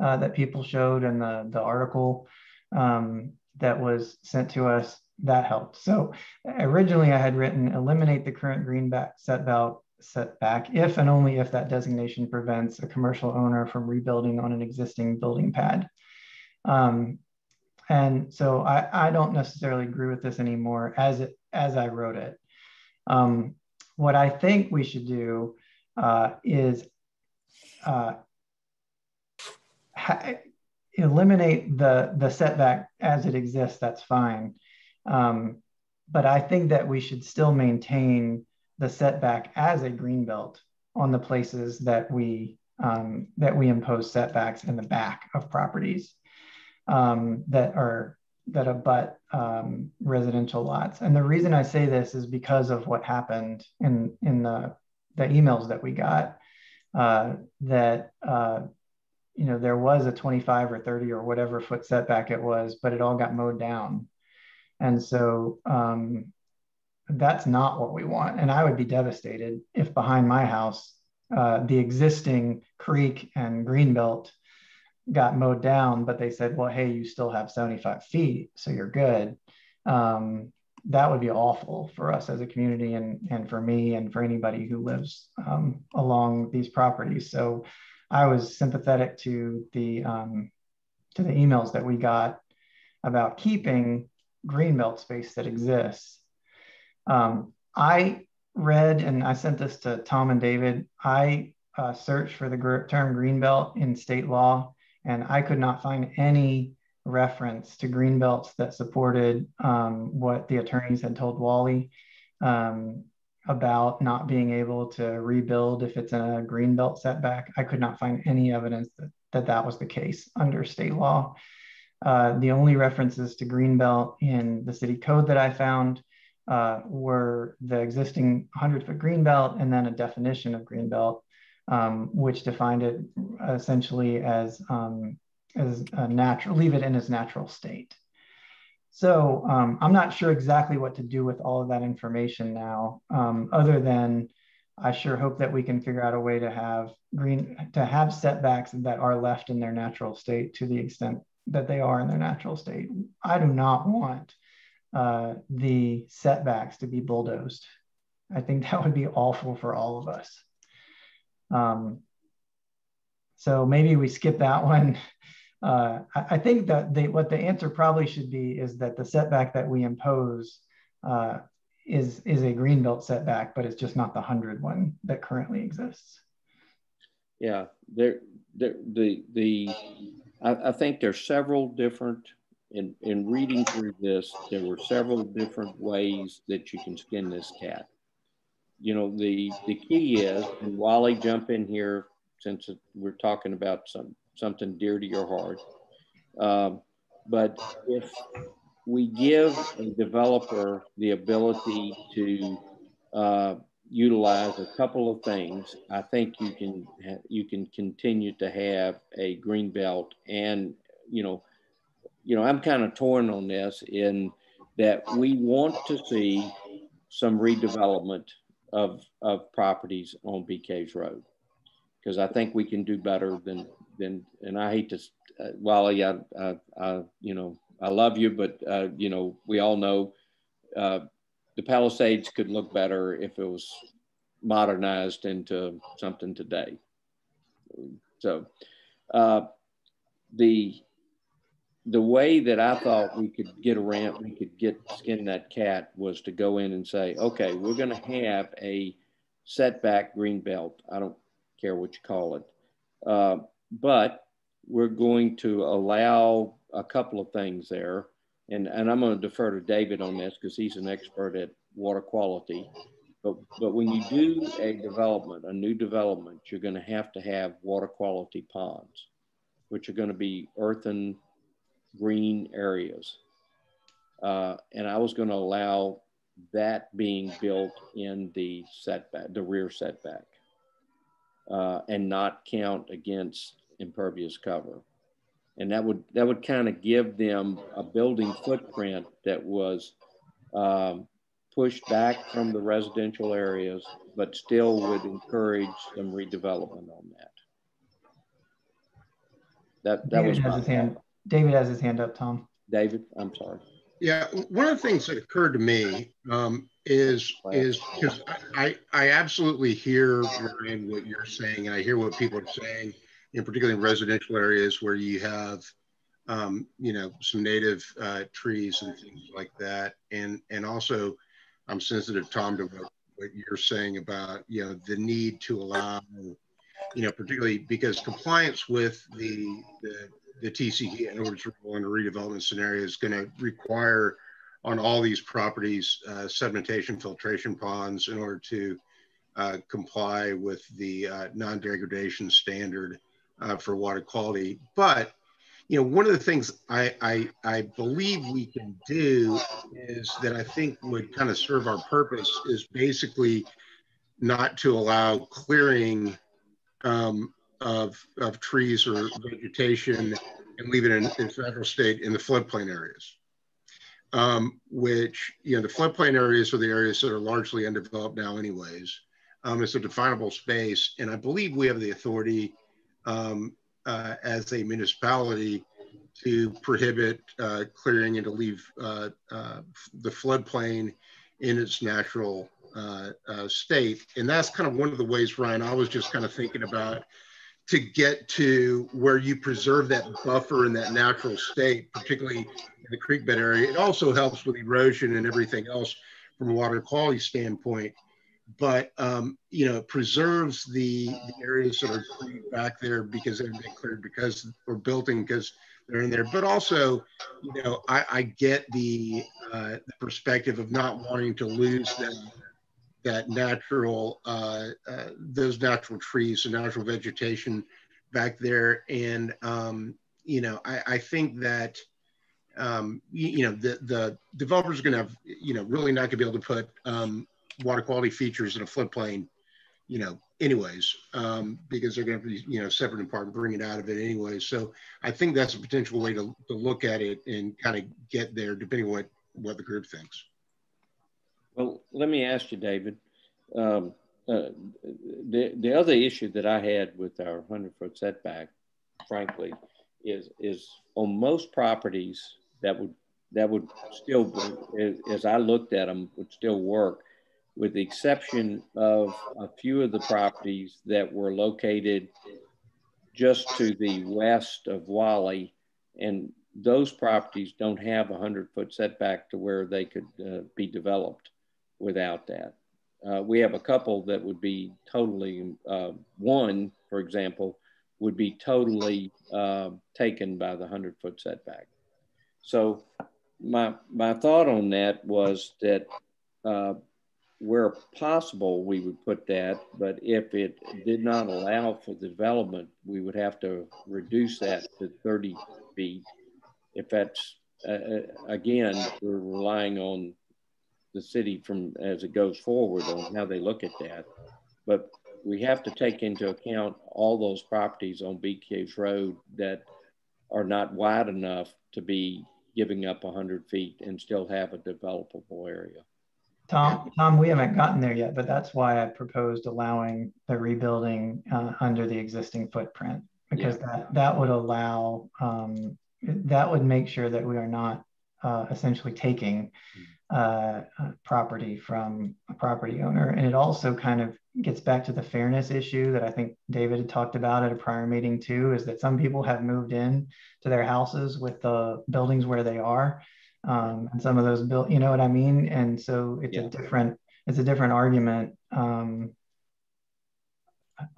that people showed and the article that was sent to us. That helped. So originally I had written eliminate the current greenback setback if and only if that designation prevents a commercial owner from rebuilding on an existing building pad. And so I don't necessarily agree with this anymore as I wrote it. What I think we should do is eliminate the setback as it exists. That's fine. But I think that we should still maintain the setback as a greenbelt on the places that we impose setbacks in the back of properties that abut residential lots. And the reason I say this is because of what happened in the emails that we got, that you know, there was a 25 or 30 or whatever foot setback it was, but it all got mowed down. And so that's not what we want. And I would be devastated if behind my house, the existing creek and greenbelt got mowed down, but they said, well, hey, you still have 75 feet, so you're good. That would be awful for us as a community, and for me and for anybody who lives along these properties. So I was sympathetic to the emails that we got about keeping greenbelt space that exists. I read, and I sent this to Tom and David, I searched for the term greenbelt in state law, and I could not find any reference to greenbelts that supported what the attorneys had told Wally about not being able to rebuild if it's in a greenbelt setback. I could not find any evidence that was the case under state law. The only references to greenbelt in the city code that I found were the existing 100-foot greenbelt and then a definition of greenbelt, which defined it essentially as a natural, leave it in its natural state. So I'm not sure exactly what to do with all of that information now, other than I sure hope that we can figure out a way to have setbacks that are left in their natural state to the extent that they are in their natural state. I do not want the setbacks to be bulldozed. I think that would be awful for all of us. So maybe we skip that one. I think that what the answer probably should be is that the setback that we impose is a greenbelt setback, but it's just not the 100 one that currently exists. Yeah, I think there's several different, in reading through this, there were several different ways that you can skin this cat. You know, the key is, and Wally, jump in here since we're talking about something dear to your heart. But if we give a developer the ability to utilize a couple of things, I think you can continue to have a green belt. And you know, I'm kind of torn on this in that we want to see some redevelopment of properties on BK's Road, because I think we can do better than and I hate to, Wally, I love you, but we all know the Palisades could look better if it was modernized into something today. So the way that I thought we could skin that cat was to go in and say, okay, we're going to have a setback green belt. I don't care what you call it. But we're going to allow a couple of things there. And I'm going to defer to David on this because he's an expert at water quality. But when you do a new development, you're going to have water quality ponds, which are going to be earthen green areas. And I was going to allow that being built in the setback, the rear setback, and not count against impervious cover. And that would kind of give them a building footprint that was pushed back from the residential areas, but still would encourage some redevelopment on that. That was my thought. David has his hand up, Tom. David, I'm sorry. Yeah, one of the things that occurred to me is because I absolutely hear what you're saying, and I hear what people are saying, in particularly in residential areas where you have, some native trees and things like that, and also I'm sensitive, Tom, to what you're saying about the need to allow, particularly because compliance with the TCE in order to roll into redevelopment scenario is going to require on all these properties sedimentation filtration ponds in order to comply with the non-degradation standard for water quality. But one of the things I believe we can do is that I think would kind of serve our purpose is basically not to allow clearing of trees or vegetation and leave it in its natural state in the floodplain areas. Which, the floodplain areas are the areas that are largely undeveloped now anyways. It's a definable space. And I believe we have the authority as a municipality to prohibit clearing and to leave the floodplain in its natural state. And that's kind of one of the ways, Ryan, I was just kind of thinking about to get to where you preserve that buffer in that natural state, particularly in the creek bed area. It also helps with erosion and everything else from a water quality standpoint. But it preserves the areas that are back there because they've been cleared because or building because they're in there. But also, I get the perspective of not wanting to lose that natural those natural trees and natural vegetation back there. And I think that the developers are going to have really not going to be able to put water quality features in a floodplain anyways, because they're going to be separate and apart and bring it out of it anyway. So I think that's a potential way to look at it and kind of get there depending on what the group thinks. Well, let me ask you, David. The other issue that I had with our 100-foot setback, frankly, is on most properties that would still, as I looked at them, would still work, with the exception of a few of the properties that were located just to the west of Wally, and those properties don't have a 100-foot setback to where they could be developed without that. We have a couple that would be totally, one, for example, would be totally taken by the 100-foot setback. So my thought on that was that where possible, we would put that, but if it did not allow for the development, we would have to reduce that to 30 feet. If that's, again, we're relying on the city from as it goes forward on how they look at that. But we have to take into account all those properties on Bee Caves Road that are not wide enough to be giving up 100 feet and still have a developable area. Tom, we haven't gotten there yet, but that's why I proposed allowing the rebuilding under the existing footprint, because that would allow, that would make sure that we are not essentially taking property from a property owner. And it also kind of gets back to the fairness issue that I think David had talked about at a prior meeting too, is that some people have moved in to their houses with the buildings where they are. And some of those built, you know what I mean? And so it's a different argument.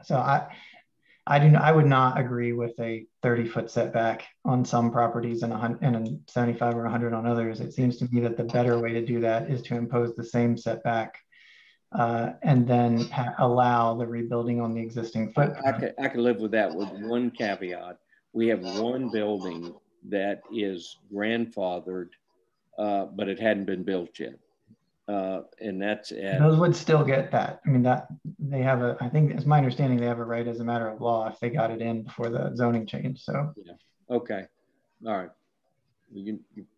So I would not agree with a 30-foot setback on some properties and a 75 or 100 on others. It seems to me that the better way to do that is to impose the same setback and then allow the rebuilding on the existing footprint. I could live with that with one caveat. We have one building that is grandfathered, but it hadn't been built yet. And that's those would still get that. I mean, that they have I think it's my understanding they have a right as a matter of law if they got it in before the zoning change. So yeah. Okay, all right.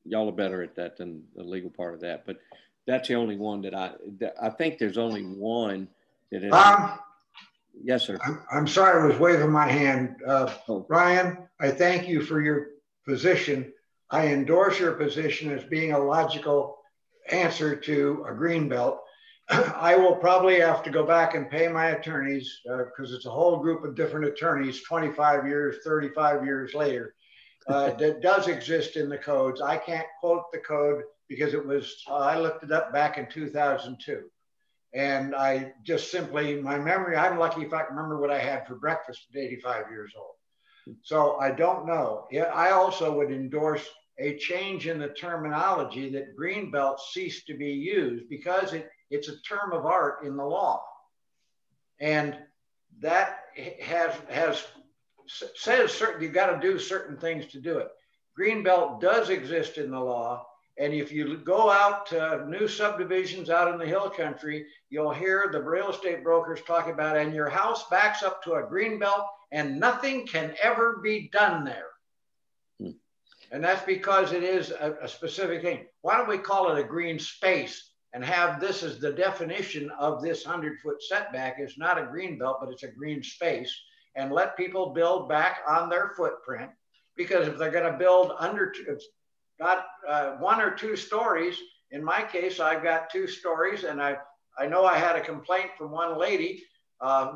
Y'all are better at that than the legal part of that, but that's the only one that I think there's only one that is. Yes, sir. I'm sorry, I was waving my hand. Ryan, I thank you for your position. I endorse your position as being a logical answer to a green belt. I will probably have to go back and pay my attorneys because it's a whole group of different attorneys 25 years, 35 years later that does exist in the codes. I can't quote the code because it was, I looked it up back in 2002. And I just simply, my memory, I'm lucky if I can remember what I had for breakfast at 85 years old. So I don't know. I also would endorse a change in the terminology that green belts cease to be used because it's a term of art in the law. And that says certain, you've got to do certain things to do it. Greenbelt does exist in the law. And if you go out to new subdivisions out in the hill country, you'll hear the real estate brokers talk about, and your house backs up to a greenbelt and nothing can ever be done there. And that's because it is a specific thing. Why don't we call it a green space and have this as the definition of this 100-foot setback? It's not a green belt, but it's a green space, and let people build back on their footprint. Because if they're going to build under, not 1 or 2 stories, in my case, I've got 2 stories, and I know I had a complaint from one lady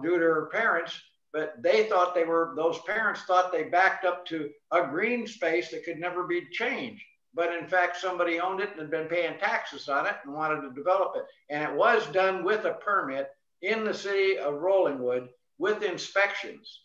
due to her parents, but they thought those parents thought they backed up to a green space that could never be changed. But in fact, somebody owned it and had been paying taxes on it and wanted to develop it. And it was done with a permit in the city of Rollingwood with inspections.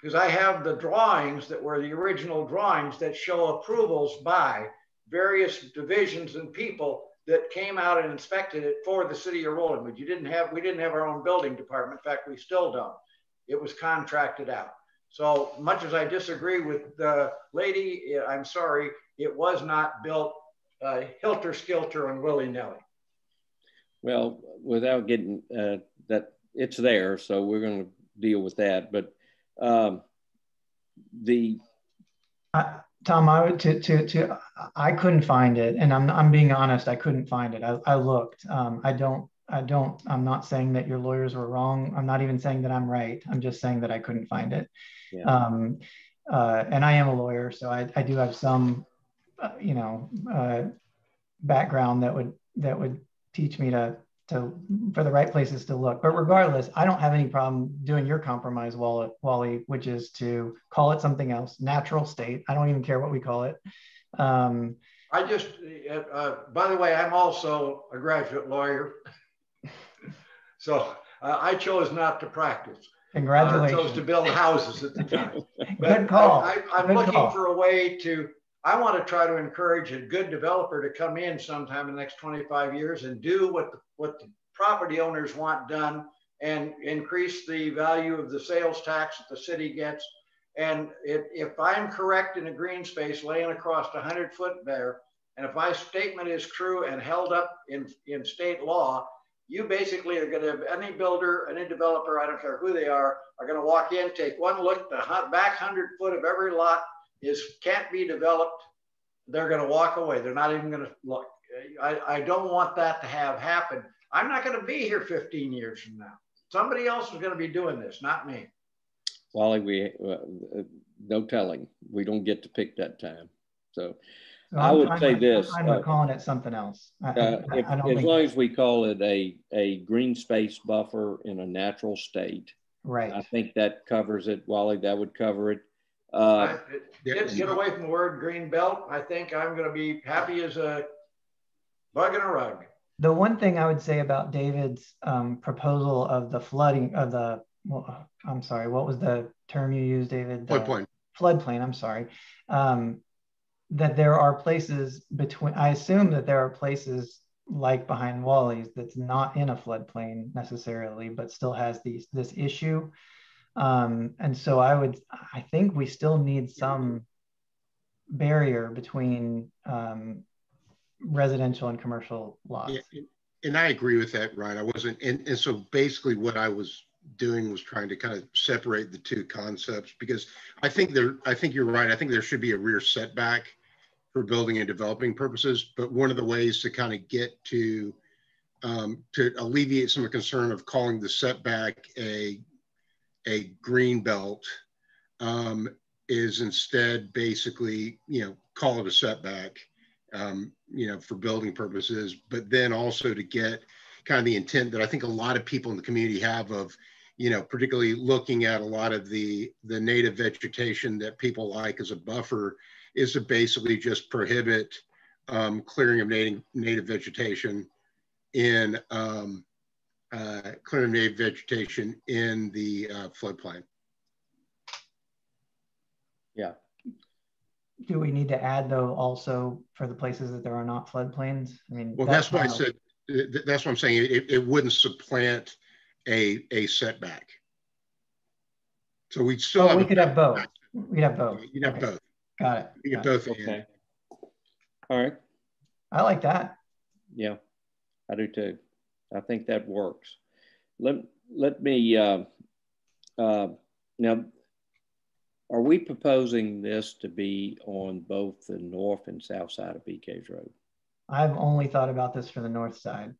Because I have the drawings that were the original drawings that show approvals by various divisions and people that came out and inspected it for the city of Rollingwood. We didn't have our own building department. In fact, we still don't. It was contracted out. So much as I disagree with the lady, I'm sorry, it was not built helter-skelter and willy-nilly. Well, without getting that, it's there, so we're going to deal with that. But Tom, I couldn't find it, and I'm being honest. I couldn't find it. I looked. I'm not saying that your lawyers were wrong. I'm not even saying that I'm right. I'm just saying that I couldn't find it. Yeah. And I am a lawyer, so I do have some, background that would teach me to for the right places to look. But regardless, I don't have any problem doing your compromise, Wally, which is to call it something else, natural state. I don't even care what we call it. I just, by the way, I'm also a graduate lawyer. So I chose not to practice. Congratulations. I chose to build houses at the time. Good call. I'm looking for a way to, I want to try to encourage a good developer to come in sometime in the next 25 years and do what the property owners want done and increase the value of the sales tax that the city gets. And if I'm correct in a green space laying across 100-foot there, and if my statement is true and held up in state law, you basically are going to have any builder, any developer, I don't care who they are going to walk in, take one look, the back 100 foot of every lot can't be developed. They're going to walk away. They're not even going to look. I don't want that to happen. I'm not going to be here 15 years from now. Somebody else is going to be doing this, not me. Wally, no telling. We don't get to pick that time. So I would say this. I'm calling it something else. As long as we call it a green space buffer in a natural state, right? I think that covers it, Wally. That would cover it. Get away from the word green belt. I think I'm going to be happy as a bug in a rug. The one thing I would say about David's proposal of the flooding of the, I'm sorry, what was the term you used, David? Floodplain. Floodplain. I'm sorry. That there are places between, I assume that there are places like behind Wally's that's not in a floodplain necessarily, but still has this issue. And so I think we still need some barrier between residential and commercial lots. Yeah, and I agree with that, Ryan. I wasn't, and so basically what I was doing was trying to kind of separate the two concepts, because I think you're right. I think there should be a rear setback for building and developing purposes, but one of the ways to kind of get to alleviate some of the concern of calling the setback a green belt is instead basically, call it a setback, for building purposes, but then also to get kind of the intent that I think a lot of people in the community have of, particularly looking at a lot of the native vegetation that people like as a buffer, is to basically just prohibit clearing of native vegetation in the floodplain. Yeah. Do we need to add though also for the places that there are not floodplains? I mean, well, that's why I said, that's what I'm saying. It wouldn't supplant a setback. So we'd still have we could have both. We'd have both. You'd have Okay. both. Got it. You get both. Okay. All right. I like that. Yeah, I do too. I think that works. Let me, now, are we proposing this to be on both the north and south side of Bee Caves Road? I've only thought about this for the north side.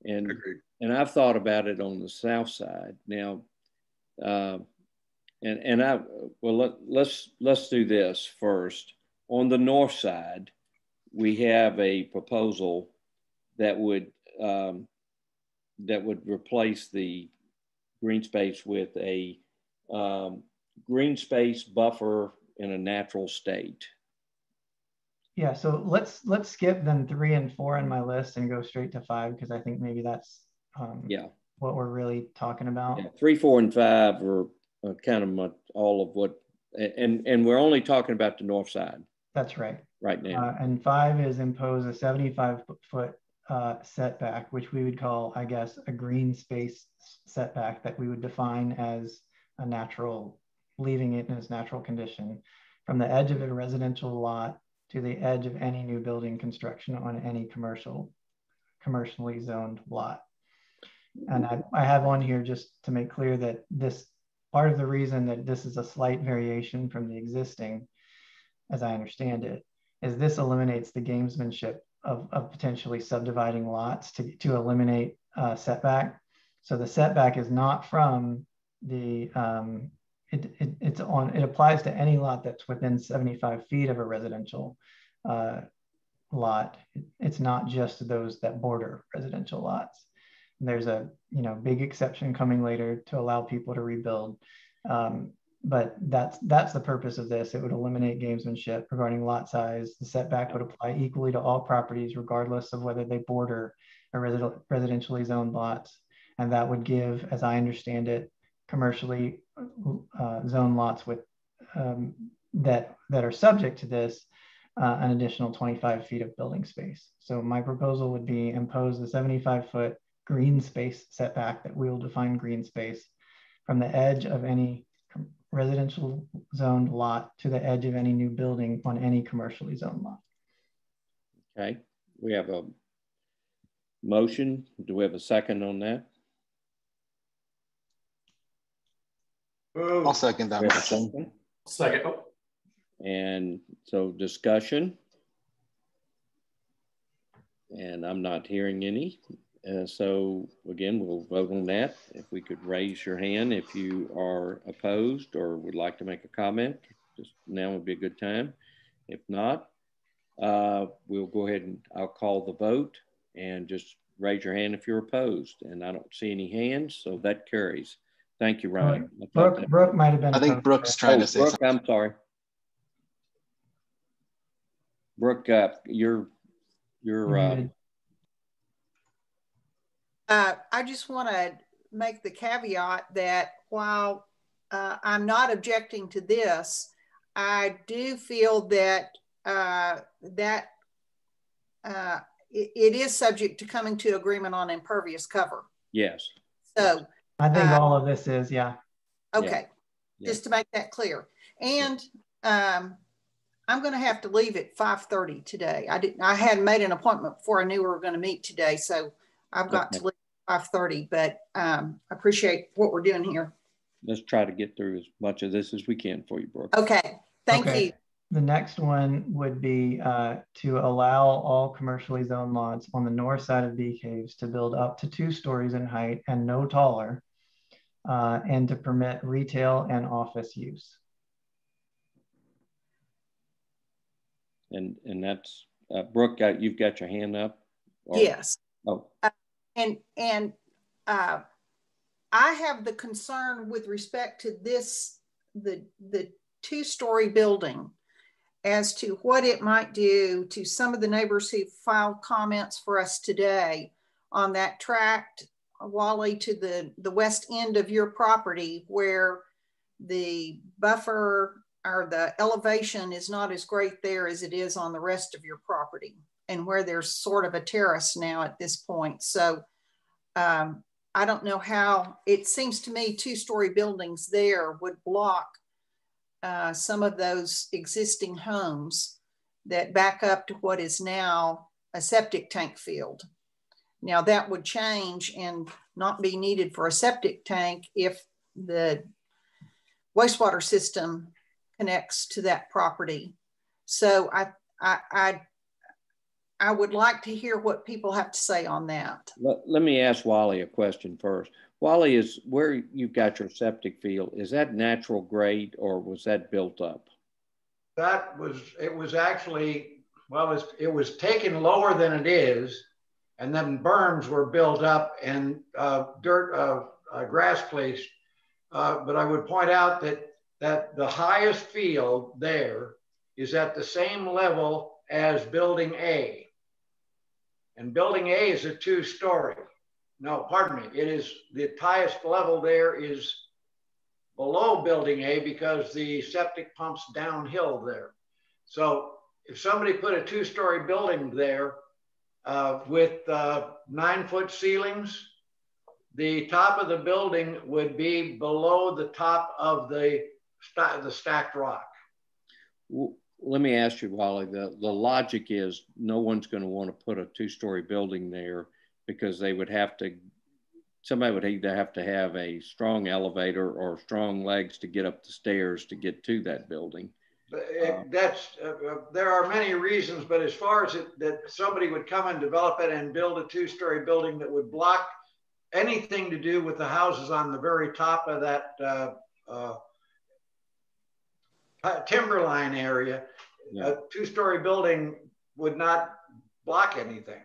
And Agreed. and I've thought about it on the south side. Now, let's do this first. On the north side, we have a proposal that would replace the green space with a green space buffer in a natural state. Yeah, so let's skip then 3 and 4 on my list and go straight to 5, because I think maybe that's what we're really talking about. Yeah, 3, 4, and 5 are kind of all of what, and we're only talking about the north side. That's right. Right now. And 5 is impose a 75-foot setback, which we would call, I guess, a green space setback that we would define as a natural, leaving it in its natural condition from the edge of a residential lot to the edge of any new building construction on any commercially zoned lot. And I have on here just to make clear that this part of the reason that this is a slight variation from the existing, as I understand it, is this eliminates the gamesmanship of potentially subdividing lots to eliminate setback. So the setback is not from the, it applies to any lot that's within 75 feet of a residential lot. It's not just those that border residential lots. And there's a big exception coming later to allow people to rebuild. But that's the purpose of this. It would eliminate gamesmanship regarding lot size. The setback would apply equally to all properties, regardless of whether they border a residentially zoned lots. And that would give, as I understand it, commercially zoned lots with that are subject to this an additional 25 feet of building space. So my proposal would be impose the 75-foot green space setback that we will define green space from the edge of any residential zoned lot to the edge of any new building on any commercially zoned lot. Okay, we have a motion. Do we have a second on that? I'll second that motion. Second. Oh. And so discussion. And I'm not hearing any. So again, we'll vote on that. If we could raise your hand if you are opposed or would like to make a comment, just now would be a good time. If not, we'll go ahead and I'll call the vote and just raise your hand if you're opposed. And I don't see any hands, so that carries. Thank you, Ryan. Brooke might have been. I think Brooke's trying to say Brooke, something. I'm sorry. Brooke, you're I just want to make the caveat that while I'm not objecting to this, I do feel that it is subject to coming to agreement on impervious cover. Yes. So I think all of this is, yeah. Okay, yeah. Just to make that clear. And I'm going to have to leave at 5:30 today. I hadn't made an appointment before I knew we were going to meet today, so I've got to leave at 5:30. But I appreciate what we're doing here. Let's try to get through as much of this as we can for you, Brooke. Okay, thank you. The next one would be to allow all commercially zoned lots on the north side of Bee Caves to build up to 2 stories in height and no taller, and to permit retail and office use. And that's Brooke. You've got your hand up. Or, yes. Oh. And I have the concern with respect to this, the 2-story building, as to what it might do to some of the neighbors who filed comments for us today on that tract, Wally, to the west end of your property, where the buffer or the elevation is not as great there as it is on the rest of your property, and where there's sort of a terrace now at this point. So I don't know how, it seems to me 2-story buildings there would block some of those existing homes that back up to what is now a septic tank field. Now that would change and not be needed for a septic tank if the wastewater system connects to that property. So I would like to hear what people have to say on that. Let me ask Wally a question first. Wally, is where you've got your septic field, is that natural grade or was that built up? It was actually, well, it was taken lower than it is, and then berms were built up and grass placed. But I would point out that the highest field there is at the same level as building A. And building A is a 2-story. No, pardon me. It is the highest level there is below building A because the septic pumps downhill there. So if somebody put a 2-story building there with 9-foot ceilings, the top of the building would be below the top of the stacked rock. Let me ask you, Wally, the logic is no one's going to want to put a 2-story building there because they would have to, somebody would either have to have a strong elevator or strong legs to get up the stairs to get to that building. There are many reasons, but as far as that somebody would come and develop it and build a 2-story building that would block anything to do with the houses on the very top of that timberline area, yeah. A 2-story building would not block anything.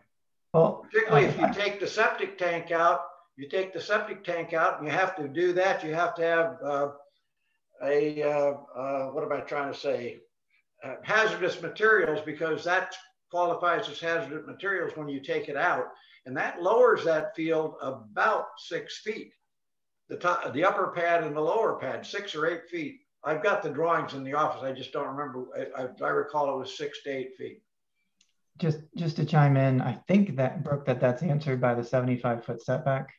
Well, particularly if you take the septic tank out, and you have to do that. You have to have what am I trying to say? Hazardous materials, because that qualifies as hazardous materials when you take it out. And that lowers that field about 6 feet. The upper pad and the lower pad, 6 or 8 feet. I've got the drawings in the office. I just don't remember. I recall it was 6 to 8 feet. Just to chime in, I think that, Brooke, that's answered by the 75-foot setback.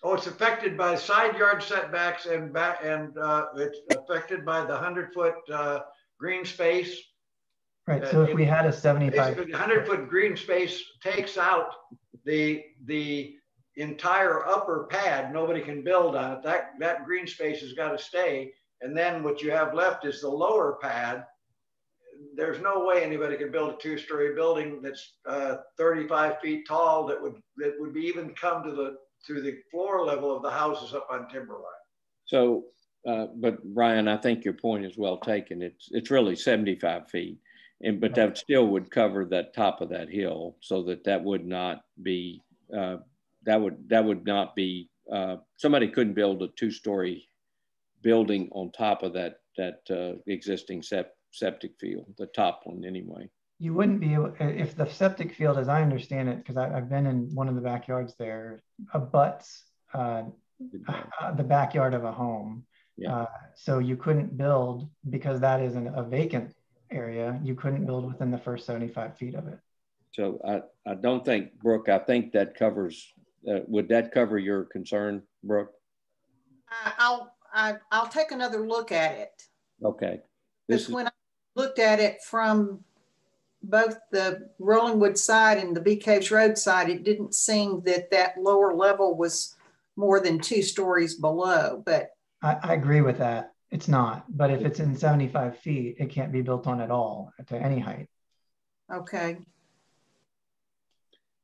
Oh, it's affected by side yard setbacks and it's affected by the 100-foot green space. Right. So if we had a 75, basically the 100-foot green space takes out the entire upper pad. Nobody can build on it. That green space has got to stay. And then what you have left is the lower pad. There's no way anybody could build a 2-story building that's 35 feet tall that would be even come to the floor level of the houses up on Timberline. So, but Brian, I think your point is well taken. It's really 75 feet, but that still would cover that top of that hill, so that would not be that would not be somebody couldn't build a 2-story building on top of that existing septic field, the top one anyway. You wouldn't be able, if the septic field, as I understand it, because I've been in one of the backyards there, abuts the backyard of a home. Yeah. So you couldn't build, because that is a vacant area, you couldn't build within the first 75 feet of it. So I don't think, Brooke, I think that covers, would that cover your concern, Brooke? I'll take another look at it. Okay. Because when I looked at it from both the Rollingwood side and the Bee Caves Road side, it didn't seem that lower level was more than 2 stories below. But I agree with that. It's not. But if it's in 75 feet, it can't be built on at all to any height. Okay.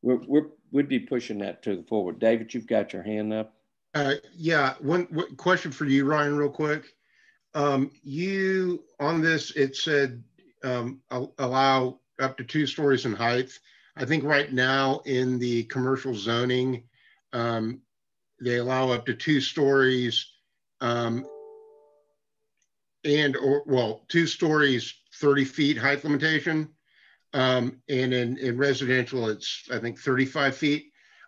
We'd be pushing that to the forward. David, you've got your hand up. Yeah, one question for you, Ryan, real quick. You, on this, it said allow up to 2 stories in height. I think right now in the commercial zoning, they allow up to 2 stories 2 stories, 30 feet height limitation. And in residential, it's, I think, 35 feet.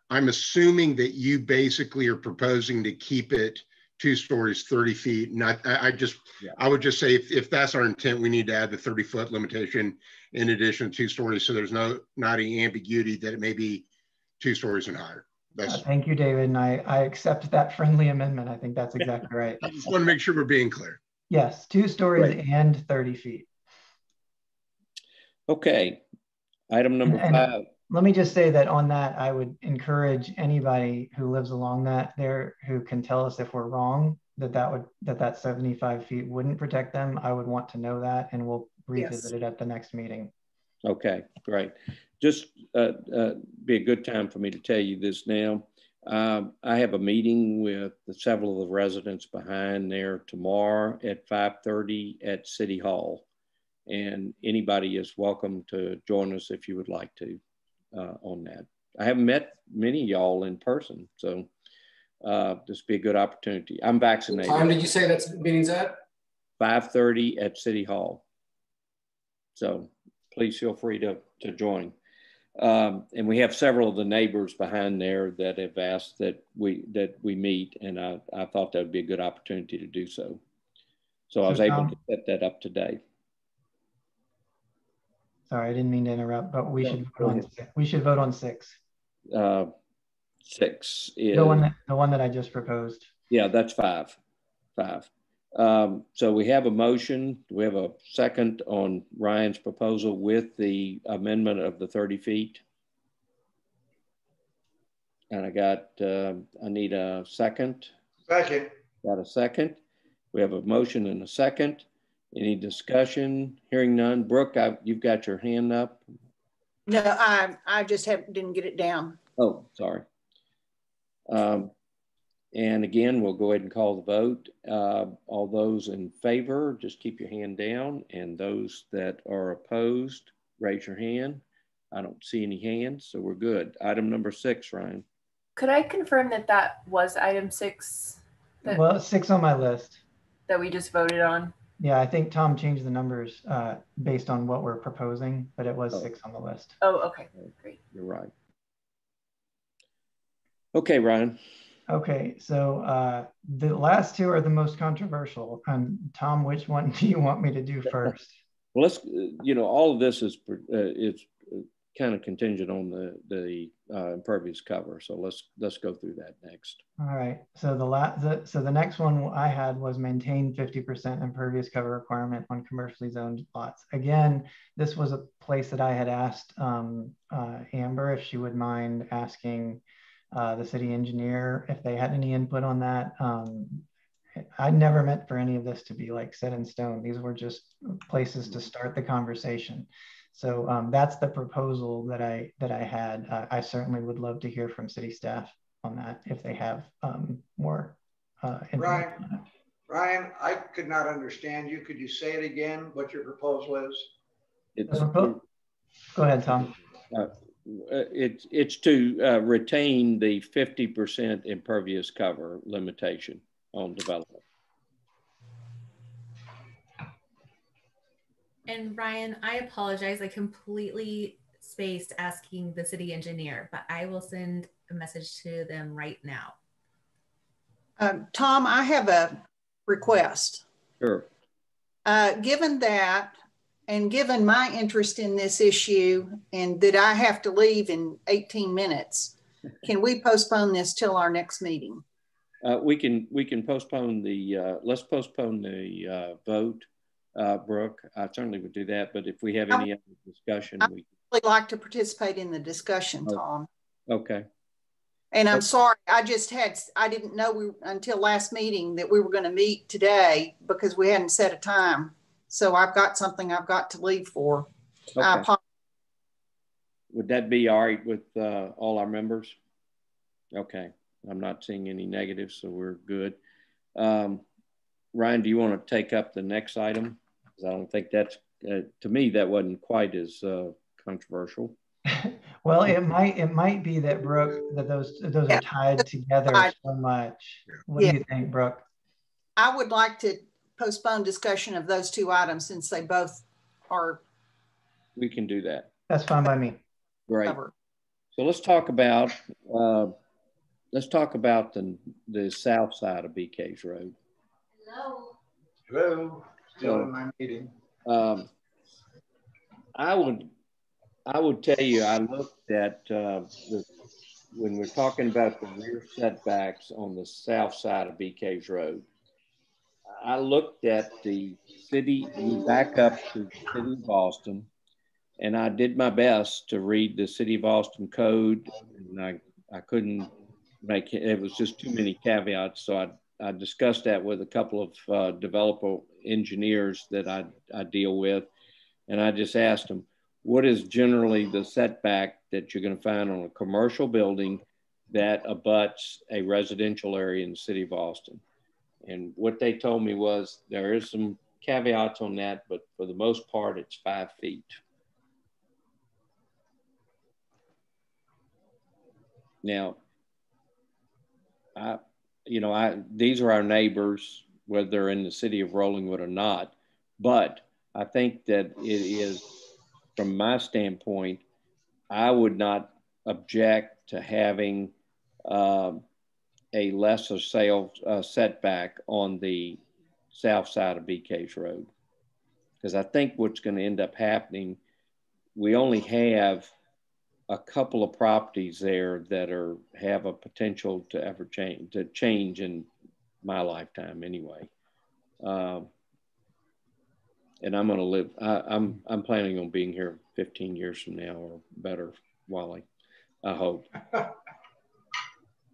I'm assuming that you basically are proposing to keep it 2 stories, 30 feet. And I would just say if that's our intent, we need to add the 30-foot limitation in addition to 2 stories. So there's not any ambiguity that it may be 2 stories and higher. That's, Thank you, David. And I accept that friendly amendment. I think that's exactly right. I just want to make sure we're being clear. Yes, 2 stories Right. and 30 feet. Okay, item number And 5. let me just say that on that, I would encourage anybody who lives along that there who can tell us if we're wrong, that 75 feet wouldn't protect them. I would want to know that, and we'll revisit it at the next meeting. Okay, great. Just be a good time for me to tell you this now. I have a meeting with several of the residents behind there tomorrow at 5:30 at City Hall. And anybody is welcome to join us if you would like to on that. I haven't met many of y'all in person, so this will be a good opportunity. I'm vaccinated. What time did you say that meeting's at? 5:30 at City Hall. So please feel free to join. And we have several of the neighbors behind there that have asked that we meet, and I thought that would be a good opportunity to do so. So I was able to set that up today. Sorry, I didn't mean to interrupt, but we should vote on 6. 6 is the one that I just proposed. Yeah, that's 5. So we have a motion. We have a second on Ryan's proposal with the amendment of the 30 feet. And I need a second. Second. Got a second. We have a motion and a second. Any discussion? Hearing none. Brooke, you've got your hand up. No, I just didn't get it down. Oh, sorry. And again, we'll go ahead and call the vote. All those in favor, just keep your hand down. And those that are opposed, raise your hand. I don't see any hands, so we're good. Item number 6, Ryan. Could I confirm that was item 6? Well, 6 on my list. That we just voted on? Yeah, I think Tom changed the numbers based on what we're proposing, but it was 6 on the list. Oh, okay, great. You're right. Okay, Ryan. Okay, so the last 2 are the most controversial. Tom, which one do you want me to do first? Well, let's, all of this is kind of contingent on the impervious cover. So let's go through that next. All right. So the next one I had was maintain 50% impervious cover requirement on commercially zoned lots. Again, this was a place that I had asked Amber if she would mind asking the city engineer if they had any input on that. I never meant for any of this to be like set in stone. These were just places to start the conversation. So that's the proposal that I had. I certainly would love to hear from city staff on that if they have more information on it. Ryan, I could not understand you. Could you say it again, what your proposal is? Go ahead, Tom. It's to retain the 50% impervious cover limitation on development. And Ryan, I apologize. I completely spaced asking the city engineer, but I will send a message to them right now. Tom, I have a request. Sure. Given that, and given my interest in this issue and that I have to leave in 18 minutes, can we postpone this till our next meeting? We can postpone let's postpone the vote. Brooke, I certainly would do that, but if we have any other discussion, I'd really like to participate in the discussion, Tom. Okay. And I'm sorry, I didn't know until last meeting that we were going to meet today because we hadn't set a time. So I've got something I've got to leave for. Okay. Would that be all right with all our members? Okay. I'm not seeing any negatives, so we're good. Ryan, do you want to take up the next item? Because I don't think that's, to me, that wasn't quite as controversial. Well, it might be that, Brooke, that those are tied together so much. What do you think, Brooke? I would like to postpone discussion of those 2 items since they both are. We can do that. That's fine by me. Great. Covered. So let's talk about the south side of BK's Road. Hello. Hello. Still in my meeting. I would tell you, I looked at the when we're talking about the rear setbacks on the south side of BK's Road, I looked at the city, you back up to the city of Austin, and I did my best to read the city of Austin code, and I couldn't make it, it was just too many caveats. So I discussed that with a couple of developer engineers that I deal with. And I just asked them, what is generally the setback that you're going to find on a commercial building that abuts a residential area in the city of Austin? And what they told me was there is some caveats on that, but for the most part, it's 5 feet. Now, these are our neighbors, whether they're in the city of Rollingwood or not, but I think that it is, from my standpoint, I would not object to having a lesser setback on the south side of BK's Road. Because I think what's going to end up happening, we only have a couple of properties there that have a potential to ever change in my lifetime anyway. And I'm going to live, I'm planning on being here 15 years from now or better, Wally, I hope.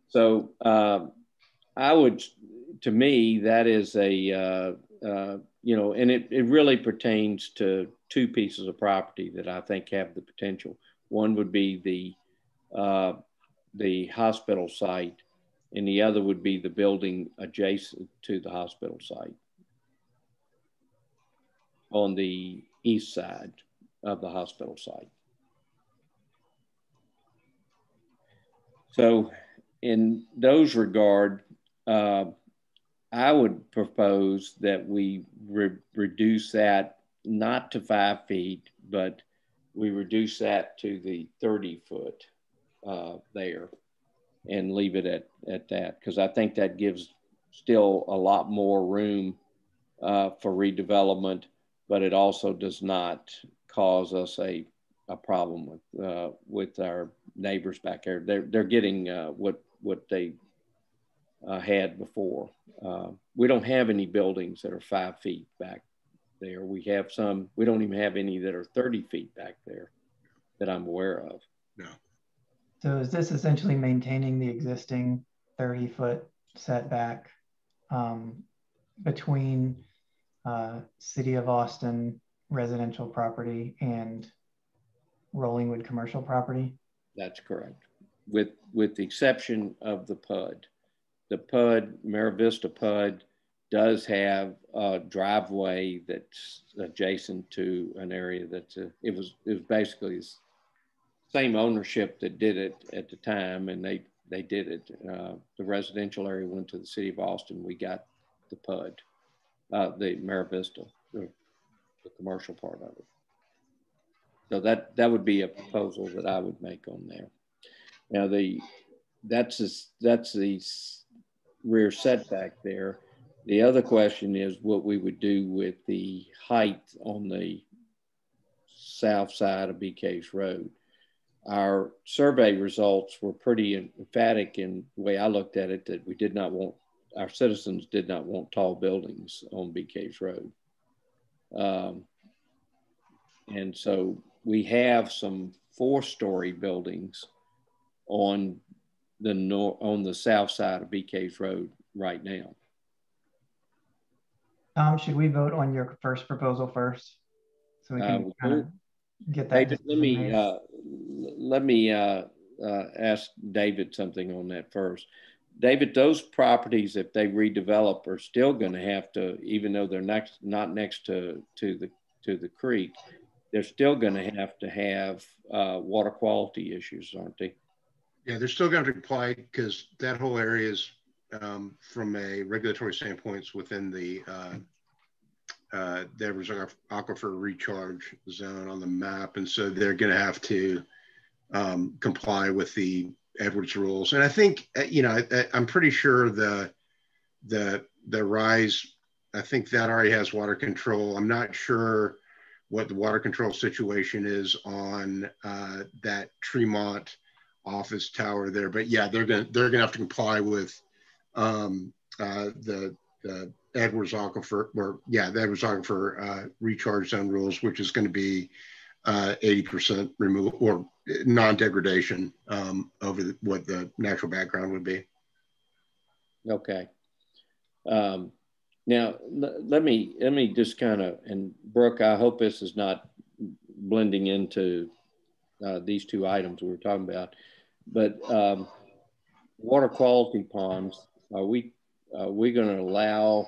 So I would, to me, that is a, and it really pertains to 2 pieces of property that I think have the potential. One would be the hospital site, and the other would be the building adjacent to the hospital site on the east side of the hospital site. So in those regard, I would propose that we reduce that not to 5 feet, but we reduce that to the 30 foot there and leave it at that, because I think that gives still a lot more room for redevelopment, but it also does not cause us a problem with our neighbors back there. They're getting what they had before. We don't have any buildings that are 5 feet back there. We have some, we don't even have any that are 30 feet back there that I'm aware of. No. So is this essentially maintaining the existing 30-foot setback between City of Austin residential property and Rollingwood commercial property? That's correct, with the exception of the PUD. The PUD, Mara Vista PUD, does have a driveway that's adjacent to an area that it was basically the same ownership that did it at the time, and they did it. The residential area went to the City of Austin. We got the PUD, the Mara Vista, the commercial part of it. So that would be a proposal that I would make on there. Now that's the rear setback there. The other question is what we would do with the height on the south side of BK's Road. Our survey results were pretty emphatic in the way I looked at it, that we did not want, our citizens did not want tall buildings on BK's Road. And so we have some 4-story buildings on the south side of BK's Road right now. Tom, should we vote on your first proposal first, so we can kind of get that? David, let me ask David something on that first. David, those properties, if they redevelop, are still going to have to, even though they're not next to the creek, they're still going to have water quality issues, aren't they? Yeah, they're still going to apply because that whole area is, from a regulatory standpoint, within the reserve aquifer recharge zone on the map, and so they're going to have to comply with the Edwards rules. And I think, I'm pretty sure the Rise, I think that already has water control. I'm not sure what the water control situation is on that Tremont office tower there. But yeah, they're gonna have to comply with the Edwards Aquifer, or yeah, the Edwards Aquifer recharge zone rules, which is going to be 80% removal or non-degradation over what the natural background would be. Okay. Now let me just kind of, and Brooke, I hope this is not blending into these two items we were talking about, but water quality ponds, are we going to allow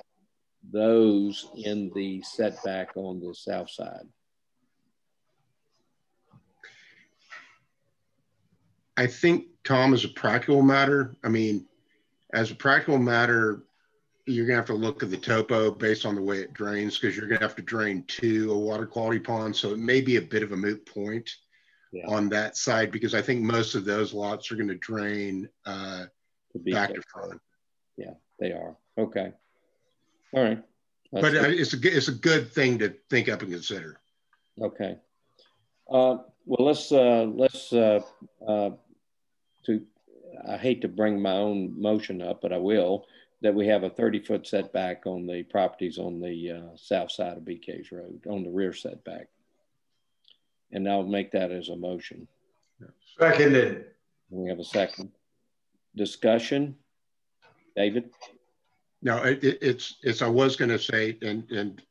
those in the setback on the south side? I think, Tom, as a practical matter, I mean, as a practical matter, you're gonna have to look at the topo based on the way it drains, because you're gonna have to drain to a water quality pond. So it may be a bit of a moot point on that side, because I think most of those lots are gonna drain back to front. Yeah, they are. Okay. All right. But it's a good thing to think up and consider. Okay. Well, I hate to bring my own motion up, but I will, that we have a 30-foot setback on the properties on the south side of BK's Road, on the rear setback. And I'll make that as a motion. Seconded. We have a second. Discussion. David? No, it's I was going to say, and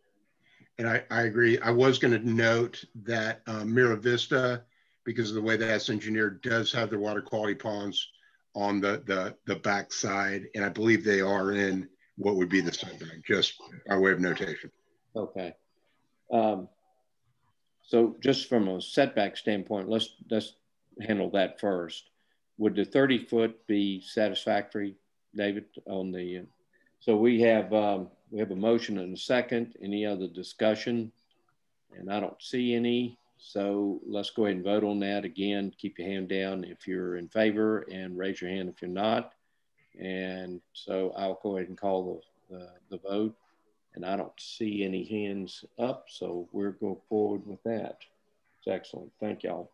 I agree. I was going to note that Mira Vista, because of the way that's engineered, does have their water quality ponds on the back side, and I believe they are in what would be the setback, just our way of notation. Okay. So just from a setback standpoint, let's handle that first. Would the 30-foot be satisfactory, David? On the so we have a motion and a second. Any other discussion? And I don't see any. So let's go ahead and vote on that. Again, keep your hand down if you're in favor and raise your hand if you're not. And so I'll go ahead and call the vote. And I don't see any hands up, so we're going forward with that. It's excellent. Thank y'all.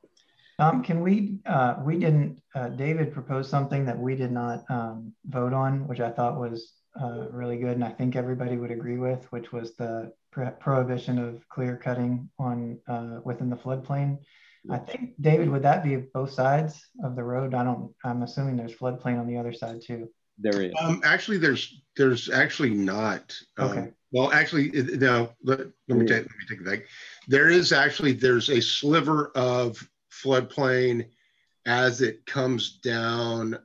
Can we didn't, David proposed something that we did not vote on, which I thought was really good, and I think everybody would agree with, which was the prohibition of clear cutting on within the floodplain. I think, David, would that be both sides of the road? I'm assuming there's floodplain on the other side too. There is. Actually, there's actually not. Okay. Well, actually, no. Let me take it back. There's a sliver of floodplain as it comes down,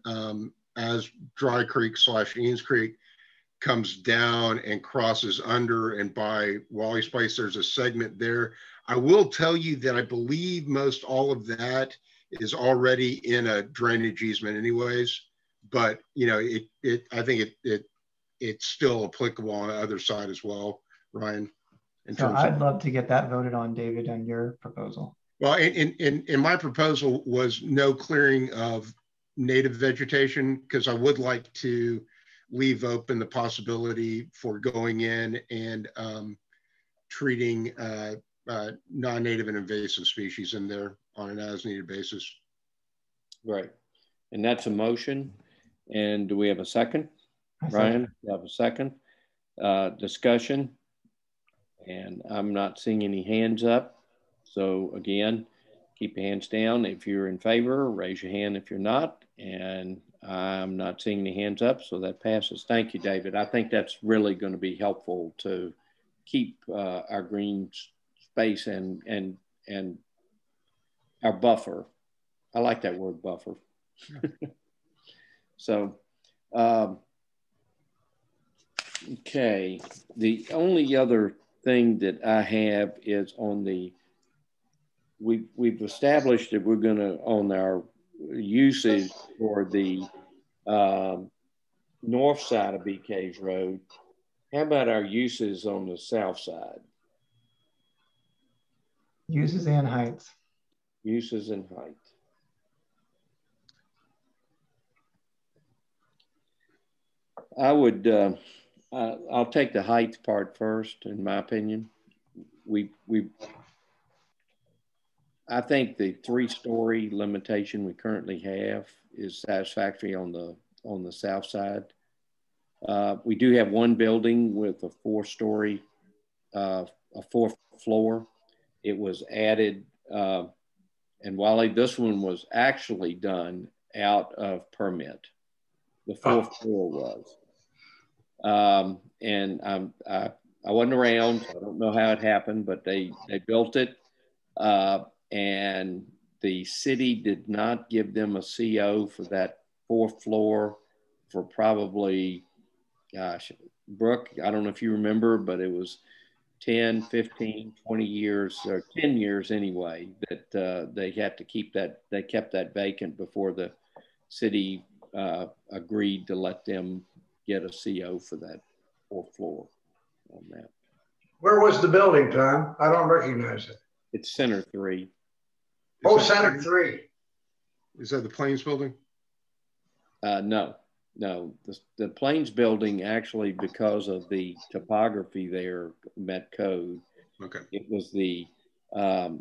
as Dry Creek / Eanes Creek comes down and crosses under and by Wally's Place. There's a segment there. I will tell you that I believe most all of that is already in a drainage easement anyways, but you know, I think it's still applicable on the other side as well, Ryan. So I'd love to get that voted on, David, on your proposal. Well, in my proposal was no clearing of native vegetation, because I would like to leave open the possibility for going in and treating non-native and invasive species in there on an as-needed basis. Right. And that's a motion. And do we have a second? Ryan, you have a second. Discussion. And I'm not seeing any hands up. So again, keep your hands down. If you're in favor, raise your hand if you're not. And I'm not seeing any hands up, so that passes. Thank you, David. I think that's really going to be helpful to keep our green space and our buffer. I like that word, buffer. So, okay. The only other thing that I have is on the, we've established that we're going to, on our usage for the north side of BK's Road, how about our uses on the south side? Uses and heights. Uses and height. I would, I'll take the height part first, in my opinion. I think the 3-story limitation we currently have is satisfactory on the south side. We do have one building with a 4-story, a 4th floor. It was added, and Wally, this one was actually done out of permit. The 4th floor was. And I wasn't around, so I don't know how it happened, but they built it. And the city did not give them a CO for that 4th floor for probably, gosh, Brooke, I don't know if you remember, but it was 10, 15, 20 years, or 10 years anyway, that they had to keep that, they kept that vacant before the city agreed to let them get a CO for that 4th floor on that. Where was the building, Tom? I don't recognize it. It's Center 3. Oh, Center 3. Is that the Plains building? No. The Plains building actually, because of the topography there, met code. Okay. It was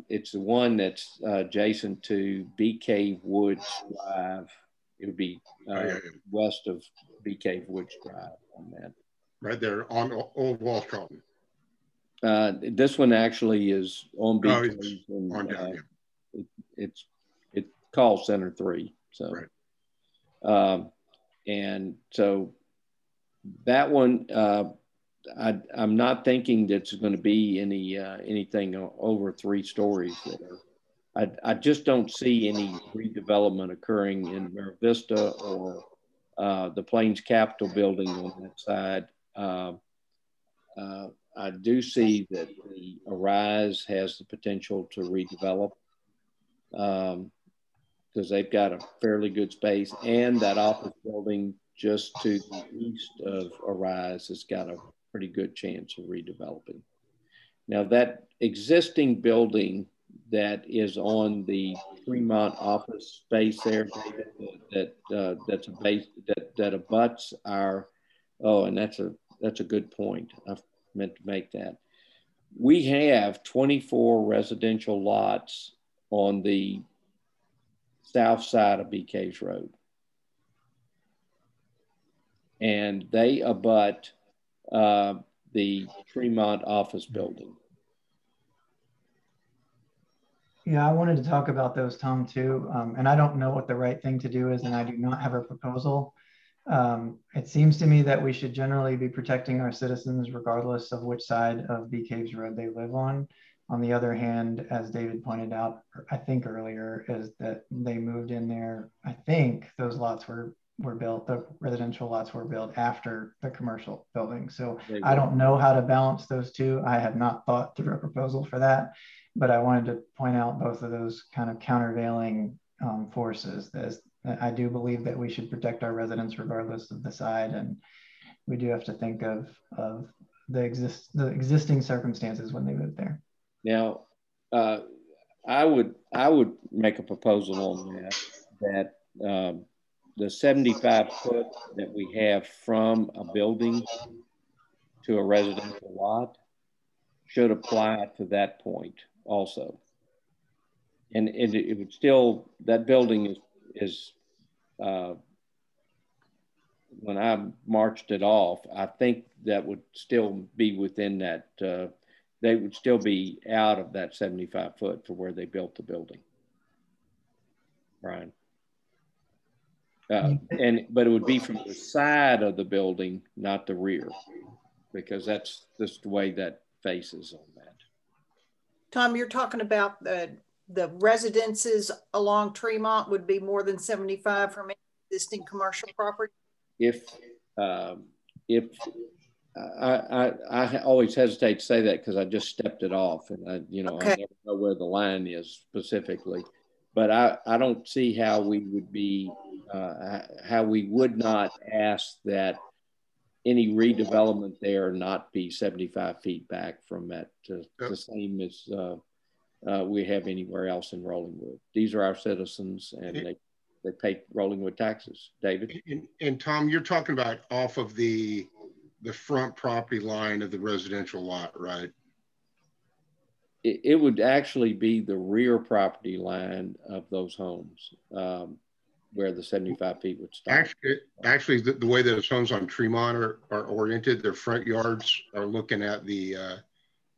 it's the one that's adjacent to Bee Cave Woods Drive. It would be west of Bee Cave Woods Drive on that. Right there on Old Walsh Carlton. This one actually is on Bee Cave. And, on down, it's called Center 3. So, right. And so that one, I'm not thinking that's going to be anything over 3 stories there. I just don't see any redevelopment occurring in Mira Vista or the Plains Capitol building on that side. I do see that the Arise has the potential to redevelop because they've got a fairly good space, and that office building just to the east of Arise has got a pretty good chance of redeveloping. Now that existing building that is on the Tremont office space there, David, that's a base that abuts our, and that's a good point. I meant to make that. We have 24 residential lots on the south side of Bee Caves Road. And they abut the Tremont office building. Yeah, I wanted to talk about those, Tom, too. And I don't know what the right thing to do is, and I do not have a proposal. It seems to me that we should generally be protecting our citizens regardless of which side of Bee Caves Road they live on. On the other hand, as David pointed out, I think earlier, is that they moved in there. I think those lots were built, the residential lots were built after the commercial building. So I don't know how to balance those two. I have not thought through a proposal for that, but I wanted to point out both of those kind of countervailing forces. I do believe that we should protect our residents regardless of the side, and we do have to think of the existing circumstances when they moved there. Now, I would make a proposal on that the 75 foot that we have from a building to a residential lot should apply to that point also. And it would still, that building is when I marched it off, I think that would still be within that, they would still be out of that 75 foot for where they built the building. Brian. But it would be from the side of the building, not the rear, because that's just the way that faces on that. Tom, you're talking about the residences along Tremont would be more than 75 from existing commercial property? If I always hesitate to say that because I just stepped it off, and I never know where the line is specifically. But I don't see how we would be, how we would not ask that any redevelopment there not be 75 feet back from that, the same as we have anywhere else in Rollingwood. These are our citizens, and they pay Rollingwood taxes. David? And Tom, you're talking about off of the front property line of the residential lot, right? it would actually be the rear property line of those homes where the 75 feet would stop. Actually, the way those homes on Tremont are oriented, their front yards are looking at the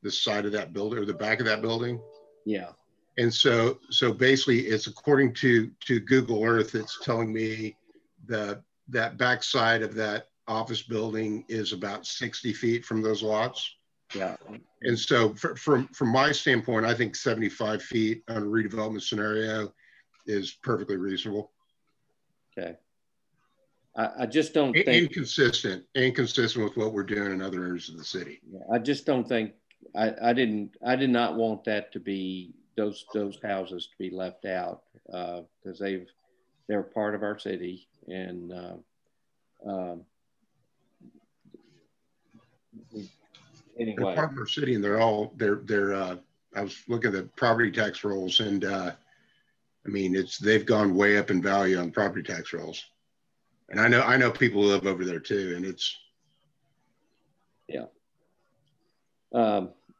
side of that building or the back of that building. Yeah. And so basically, it's according to Google Earth, it's telling me that back side of that office building is about 60 feet from those lots. Yeah. And so from my standpoint, I think 75 feet on a redevelopment scenario is perfectly reasonable. Okay. I just don't think inconsistent with what we're doing in other areas of the city. I just don't think I did not want that to be those houses to be left out because they're part of our city and anyway. They're part of our city and they're I was looking at the property tax rolls and I mean they've gone way up in value on property tax rolls. And I know people who live over there too, and it's yeah.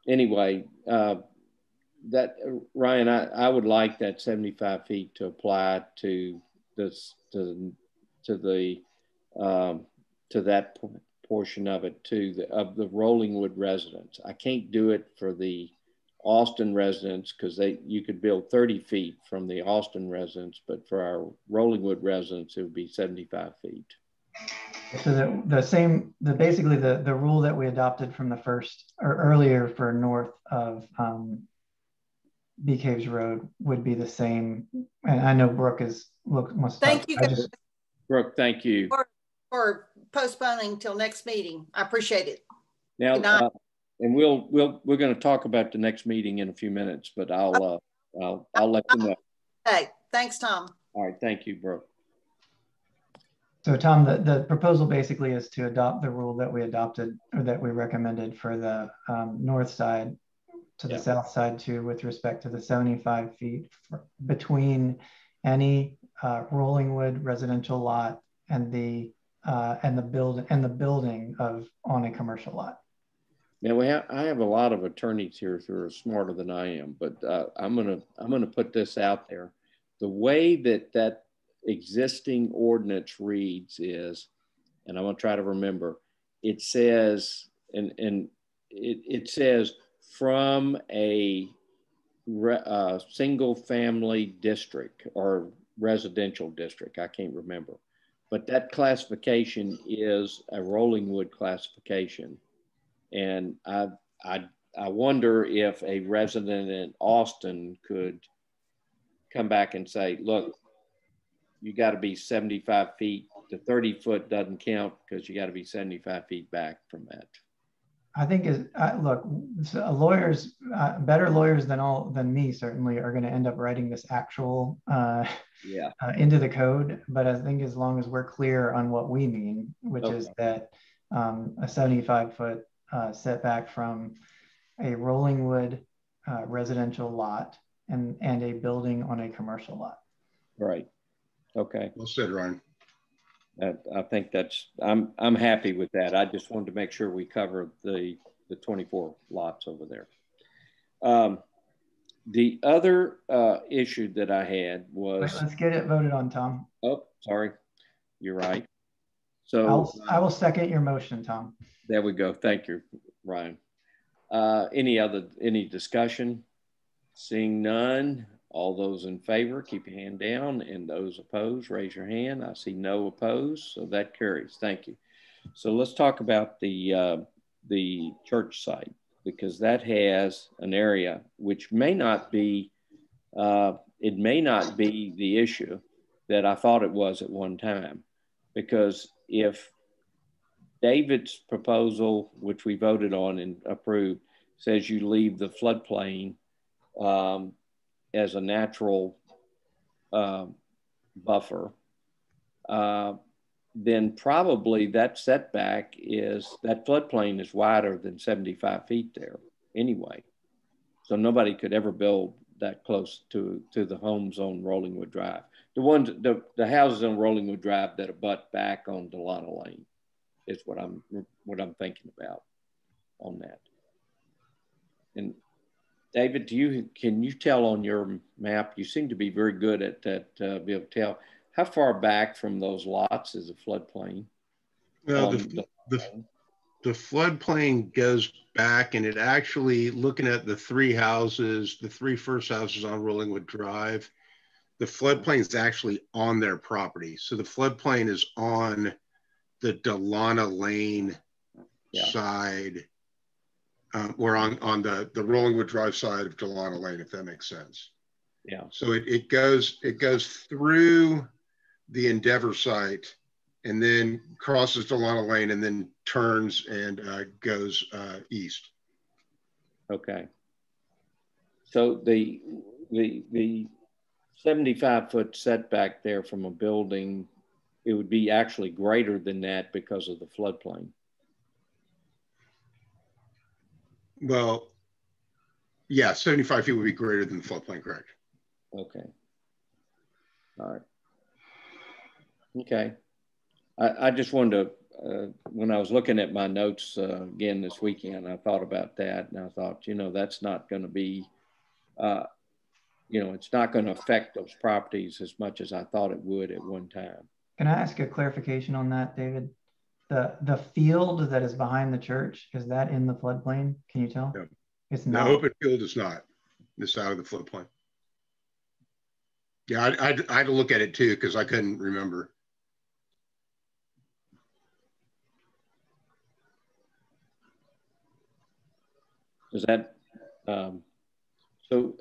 Anyway, that Ryan, I would like that 75 feet to apply to this to that portion of it of the Rollingwood residents. I can't do it for the Austin residents because you could build 30 feet from the Austin residents, but for our Rollingwood residents, it would be 75 feet. So basically the rule that we adopted from the first or earlier for north of Bee Caves Road would be the same. And I know Brooke must. Thank you, guys. Brooke, thank you for postponing till next meeting. I appreciate it. Now, and we're going to talk about the next meeting in a few minutes, but I'll let you know. Hey, thanks, Tom. All right, thank you, Brooke. So Tom, the proposal basically is to adopt the rule that we adopted or that we recommended for the north side to the south side too, with respect to the 75 feet between any Rollingwood residential lot and the building on a commercial lot. Now I have a lot of attorneys here who are smarter than I am, but I'm gonna put this out there. The way that existing ordinance reads is, and I'm gonna try to remember, it says, and it says from a single family district or residential district, I can't remember, but that classification is a Rollingwood classification. And I wonder if a resident in Austin could come back and say, look, you got to be 75 feet, the 30 foot doesn't count because you got to be 75 feet back from that. I think look, lawyers, better lawyers than me certainly are going to end up writing this actual into the code. But I think as long as we're clear on what we mean, which is that a 75 foot setback from a Rollingwood residential lot and a building on a commercial lot. Right. Okay. Well said, Ryan. I think I'm happy with that. I just wanted to make sure we cover the 24 lots over there. The other issue that I had was. Wait, let's get it voted on, Tom. Oh, sorry. You're right. So I will second your motion, Tom. There we go. Thank you, Ryan. Any discussion? Seeing none. All those in favor, keep your hand down, and those opposed, raise your hand. I see no opposed, so that carries. Thank you. So let's talk about the church site, because that has an area which may not be, it may not be the issue that I thought it was at one time, because if David's proposal, which we voted on and approved, says you leave the floodplain as a natural buffer, then probably that setback that floodplain is wider than 75 feet there anyway. So nobody could ever build that close to the homes on Rollingwood Drive. The houses on Rollingwood Drive that abut back on Delano Lane is what I'm thinking about on that. And David, can you tell on your map? You seem to be very good at that. Be able to tell how far back from those lots is a floodplain. Well, the floodplain goes back, and it actually, looking at the three houses, the three first houses on Rollingwood Drive, the floodplain is actually on their property. So the floodplain is on the Delana Lane side, or on the Rollingwood Drive side of Delana Lane, if that makes sense. Yeah. So it goes through the Endeavor site, and then crosses Delana Lane, and then turns and goes east. Okay. So the 75-foot setback there from a building, it would be actually greater than that because of the floodplain. Well, yeah, 75 feet would be greater than the floodplain, correct? Okay. All right. Okay. I just wanted to, when I was looking at my notes again this weekend, I thought about that, and I thought, you know, that's not going to be, you know, it's not going to affect those properties as much as I thought it would at one time. Can I ask a clarification on that, David? The field that is behind the church, is that in the floodplain? Can you tell? No. It's not. The open field is not. It's out of the floodplain. Yeah, I had to look at it too, because I couldn't remember. Is that, so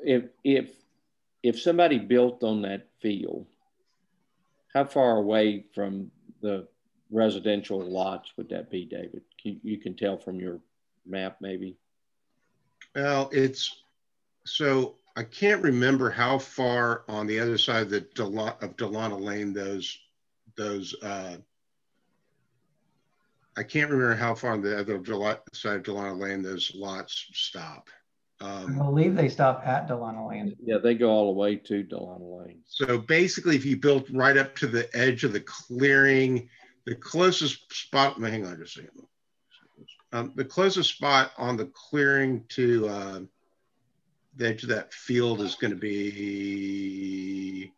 if somebody built on that field, how far away from the residential lots would that be, David? You can tell from your map, maybe. Well, so I can't remember how far on the other side of Delana Lane those I can't remember how far on the other side of Delana Lane those lots stop. I believe they stop at Delana Lane. Yeah, they go all the way to Delana Lane. So basically, if you built right up to the edge of the clearing, the closest spot, hang on just a second. The closest spot on the clearing to the edge of that field is going to be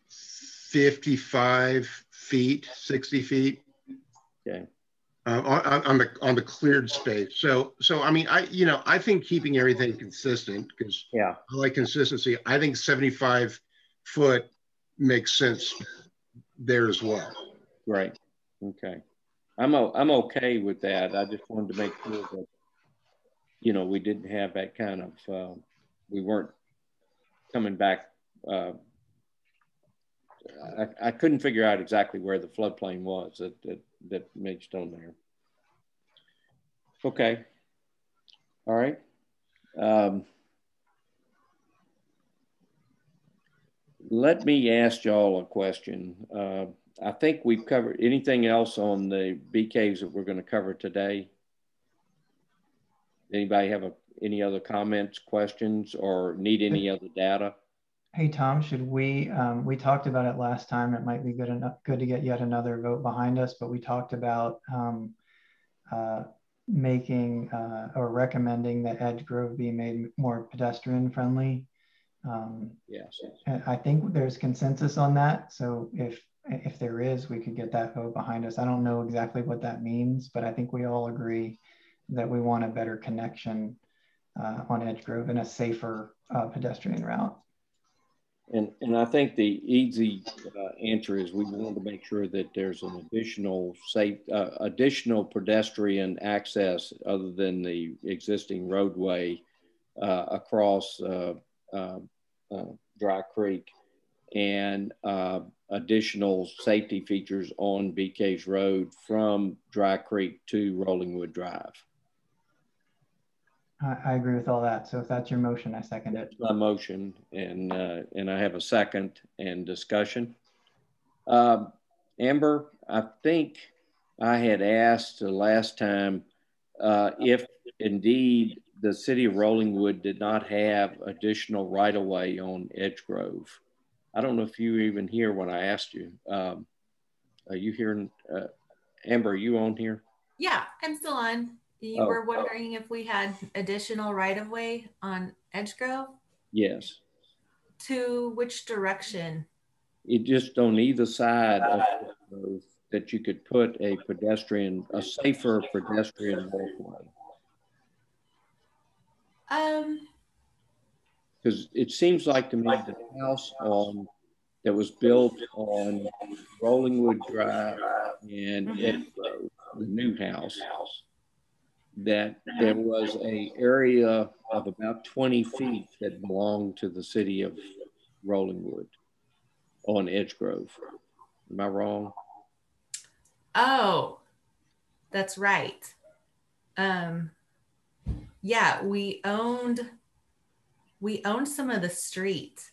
55 feet, 60 feet. Okay. On the cleared space. So I mean, I think keeping everything consistent, because I like consistency. I think 75 foot makes sense there as well. Right. Okay. I'm okay with that. I just wanted to make sure that, you know, we didn't have that kind of, we weren't coming back. I couldn't figure out exactly where the floodplain was that makes on there. Okay. All right. Let me ask y'all a question. I think we've covered anything else on the bee caves that we're going to cover today. Anybody have any other comments, questions, or need any other data? Hey, Tom, should we talked about it last time. It might be good to get yet another vote behind us, but we talked about making or recommending that Edge Grove be made more pedestrian friendly. Yes. And I think there's consensus on that. So if there is, we could get that vote behind us. I don't know exactly what that means, but I think we all agree that we want a better connection on Edge Grove and a safer pedestrian route. And I think the easy answer is we want to make sure that there's an additional pedestrian access other than the existing roadway across Dry Creek, and additional safety features on Bee Caves Road from Dry Creek to Rollingwood Drive. I agree with all that. So if that's your motion, I second it. That's my motion, and I have a second and discussion. Amber, I think I had asked the last time if indeed the city of Rollingwood did not have additional right-of-way on Edge Grove. I don't know if you even hear when I asked you. Are you hearing, Amber, are you on here? Yeah, I'm still on. You were wondering if we had additional right-of-way on Edgegrove? Yes. To which direction? It just on either side of Edgegrove that you could put a safer pedestrian walkway. Because it seems like to me the house that was built on Rollingwood Drive and Edgegrove, the new house, that there was an area of about 20 feet that belonged to the city of Rollingwood on Edgegrove. Am I wrong? Oh, that's right. Yeah, we owned some of the street.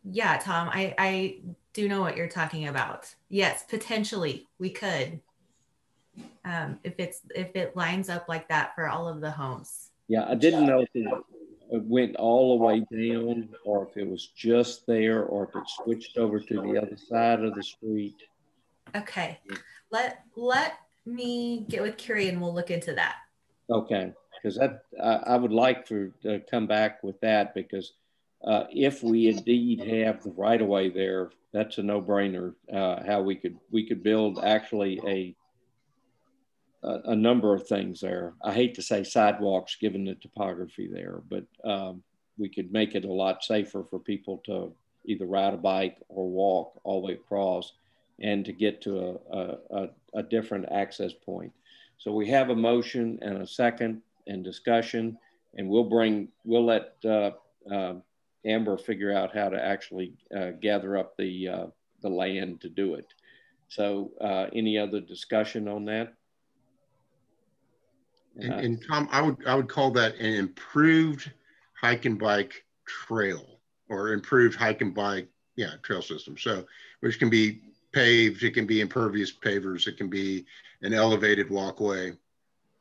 Yeah, Tom, I do know what you're talking about. Yes, potentially we could. If it lines up like that for all of the homes. Yeah, I didn't know if it went all the way down or if it was just there or if it switched over to the other side of the street. Okay, let me get with Carrie and we'll look into that. Okay, because I would like to come back with that, because if we indeed have the right of way there, that's a no-brainer. How we could build actually a number of things there. I hate to say sidewalks given the topography there, but we could make it a lot safer for people to either ride a bike or walk all the way across and to get to a different access point. So we have a motion and a second and discussion, and we'll let Amber figure out how to actually gather up the land to do it. So any other discussion on that? And Tom, I would call that an improved hike and bike trail, or improved hike and bike, trail system. So, which can be paved, it can be impervious pavers, it can be an elevated walkway,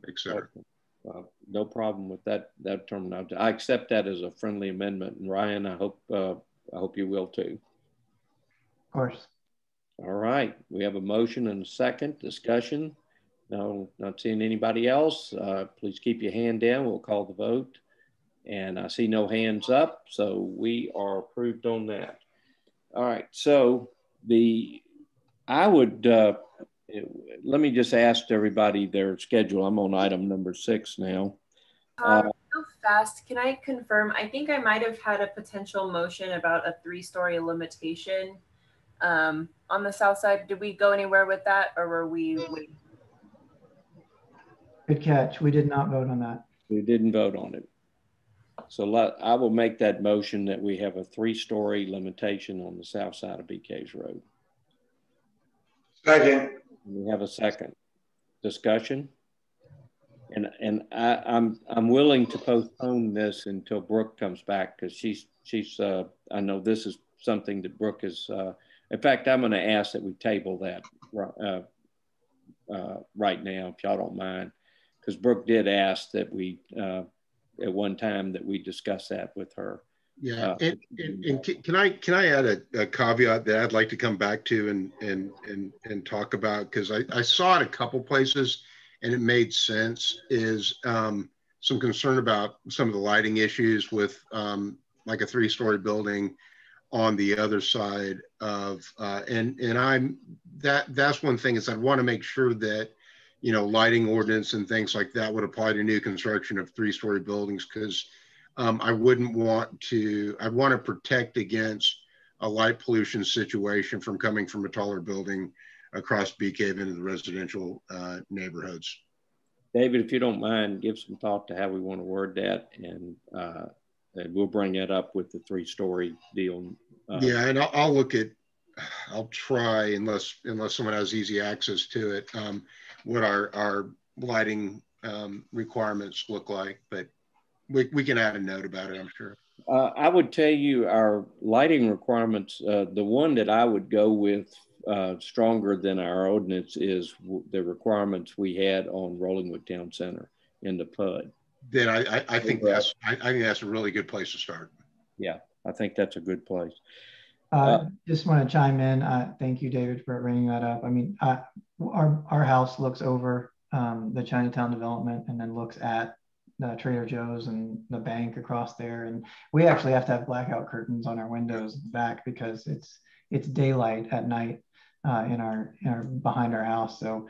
etc. No problem with that terminology. I accept that as a friendly amendment. And Ryan, I hope you will too. Of course. All right, we have a motion and a second discussion. No, not seeing anybody else. Please keep your hand down. We'll call the vote. And I see no hands up, so we are approved on that. All right, so let me just ask everybody their schedule. I'm on item number 6 now. Real fast, can I confirm? I think I might have had a potential motion about a 3-story limitation on the south side. Did we go anywhere with that, or were we waiting? Good catch. We did not vote on that. We didn't vote on it. So I will make that motion that we have a 3-story limitation on the south side of BK's Road. Second. We have a second discussion. And I'm willing to postpone this until Brooke comes back, because she's I know this is something that Brooke is. In fact, I'm going to ask that we table that right now, if y'all don't mind, because Brooke did ask that we at one time that we discuss that with her. Yeah, and can I add a caveat that I'd like to come back to and talk about, because I saw it a couple places and it made sense, is some concern about some of the lighting issues with like a 3-story building on the other side of that's one thing, is I want to make sure that lighting ordinance and things like that would apply to new construction of 3-story buildings, because I want to protect against a light pollution situation from coming from a taller building across Bee Cave into the residential neighborhoods. David, if you don't mind, give some thought to how we want to word that, and we'll bring that up with the 3-story deal. Yeah, and I'll try, unless someone has easy access to it, what our lighting requirements look like, but we can add a note about it, I'm sure. I would tell you our lighting requirements, the one that I would go with stronger than our ordinance is the requirements we had on Rollingwood Town Center in the PUD. Then I think that's a really good place to start. Yeah, I think that's a good place. Just want to chime in. Thank you, David, for bringing that up. I mean, our house looks over the Chinatown development and then looks at the Trader Joe's and the bank across there. And we actually have to have blackout curtains on our windows back because it's daylight at night in our behind our house. So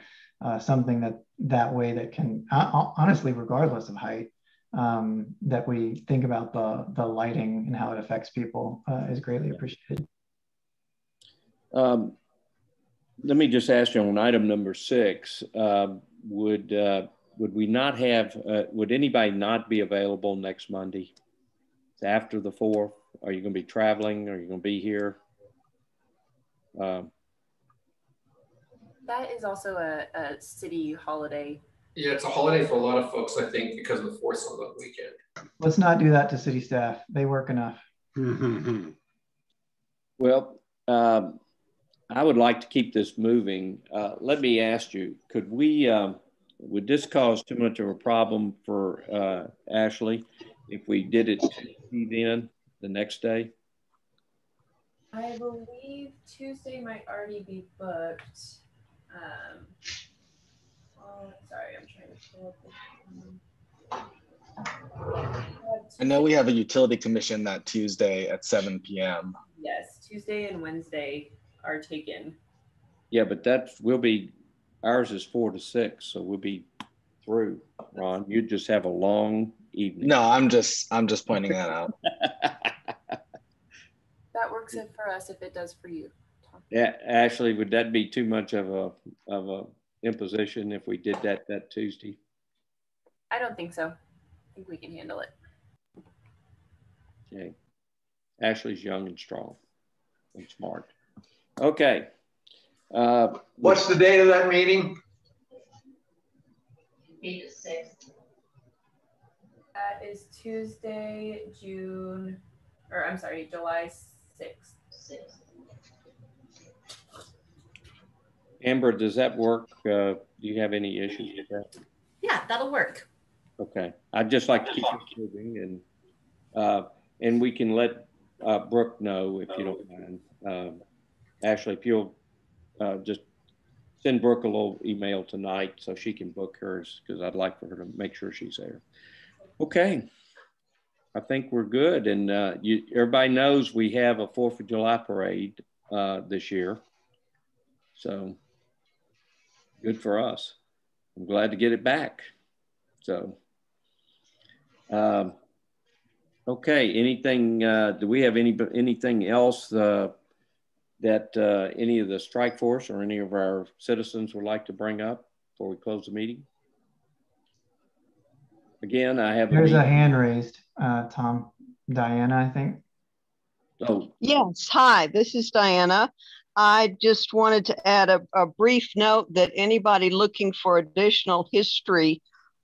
something that way that can honestly, regardless of height, that we think about the lighting and how it affects people is greatly appreciated. Let me just ask you on item number 6, would we not have, would anybody not be available next Monday? It's after the 4th. Are you going to be traveling? Are you going to be here? That is also a city holiday. Yeah, it's a holiday for a lot of folks, I think, because of the 4th on the weekend. Let's not do that to city staff. They work enough. Well, I would like to keep this moving. Let me ask you, could we, would this cause too much of a problem for Ashley if we did it then the next day? I believe Tuesday might already be booked. Sorry, I'm trying to pull up the I know we have a utility commission that Tuesday at 7 p.m. Yes, Tuesday and Wednesday are taken. Yeah, but ours is 4 to 6, so we'll be through. Ron, you just have a long evening. No, I'm just pointing that out. That works for us if it does for you. Yeah, Ashley, would that be too much of a imposition if we did that Tuesday? I don't think so. I think we can handle it. Okay. Ashley's young and strong and smart. Okay. What's the date of that meeting? That is Tuesday, July 6th. Amber, does that work? Do you have any issues with that? Yeah, that'll work. Okay. I'd just like to keep it moving, and we can let Brooke know if you don't mind. Ashley, if you'll just send Brooke a little email tonight so she can book hers, because I'd like for her to make sure she's there. Okay. I think we're good. And everybody knows we have a 4th of July parade this year. So good for us. I'm glad to get it back. So, okay. Anything, do we have anything else that any of the strike force or any of our citizens would like to bring up before we close the meeting? Again, I have There's a hand raised, Tom. Diana, I think. Oh. Yes, hi, this is Diana. I just wanted to add a brief note that anybody looking for additional history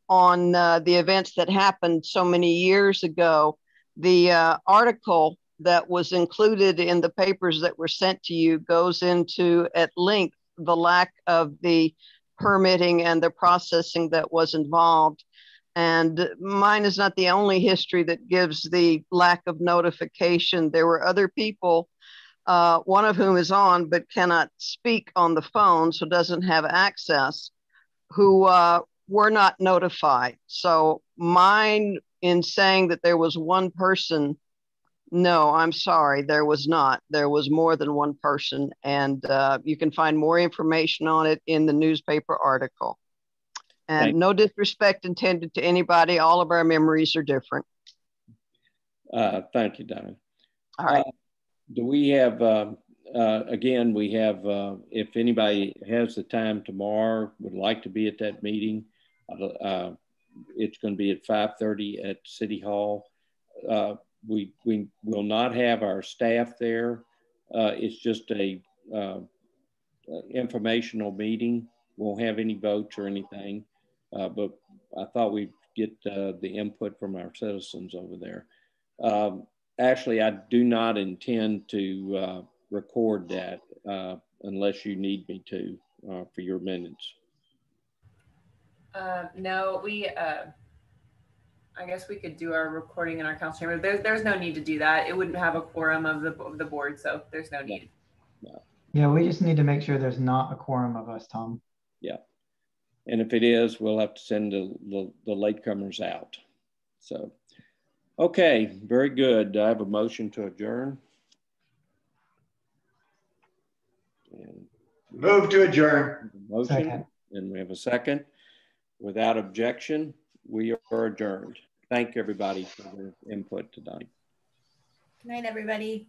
on the events that happened so many years ago, the article that was included in the papers that were sent to you goes into at length the lack of the permitting and the processing that was involved. And mine is not the only history that gives the lack of notification. There were other people, one of whom is on but cannot speak on the phone, so doesn't have access, who were not notified. So mine, in saying that there was one person, no, I'm sorry, there was not. There was more than one person, and you can find more information on it in the newspaper article. And no disrespect intended to anybody. All of our memories are different. Thank you, Diane. All right. Do we have, again, we have, if anybody has the time tomorrow, would like to be at that meeting, it's going to be at 5:30 at City Hall. We will not have our staff there. It's just a informational meeting. Won't have any votes or anything. But I thought we'd get the input from our citizens over there. Actually, I do not intend to record that unless you need me to for your minutes. No, I guess we could do our recording in our council chamber. There's no need to do that. It wouldn't have a quorum of the board, so there's no need. No. Yeah, we just need to make sure there's not a quorum of us, Tom. Yeah. And if it is, we'll have to send the latecomers out. So, okay, very good. I have a motion to adjourn. And move to adjourn. Motion, second. And we have a second. Without objection, we are adjourned. Thank everybody for their input tonight. Good night, everybody.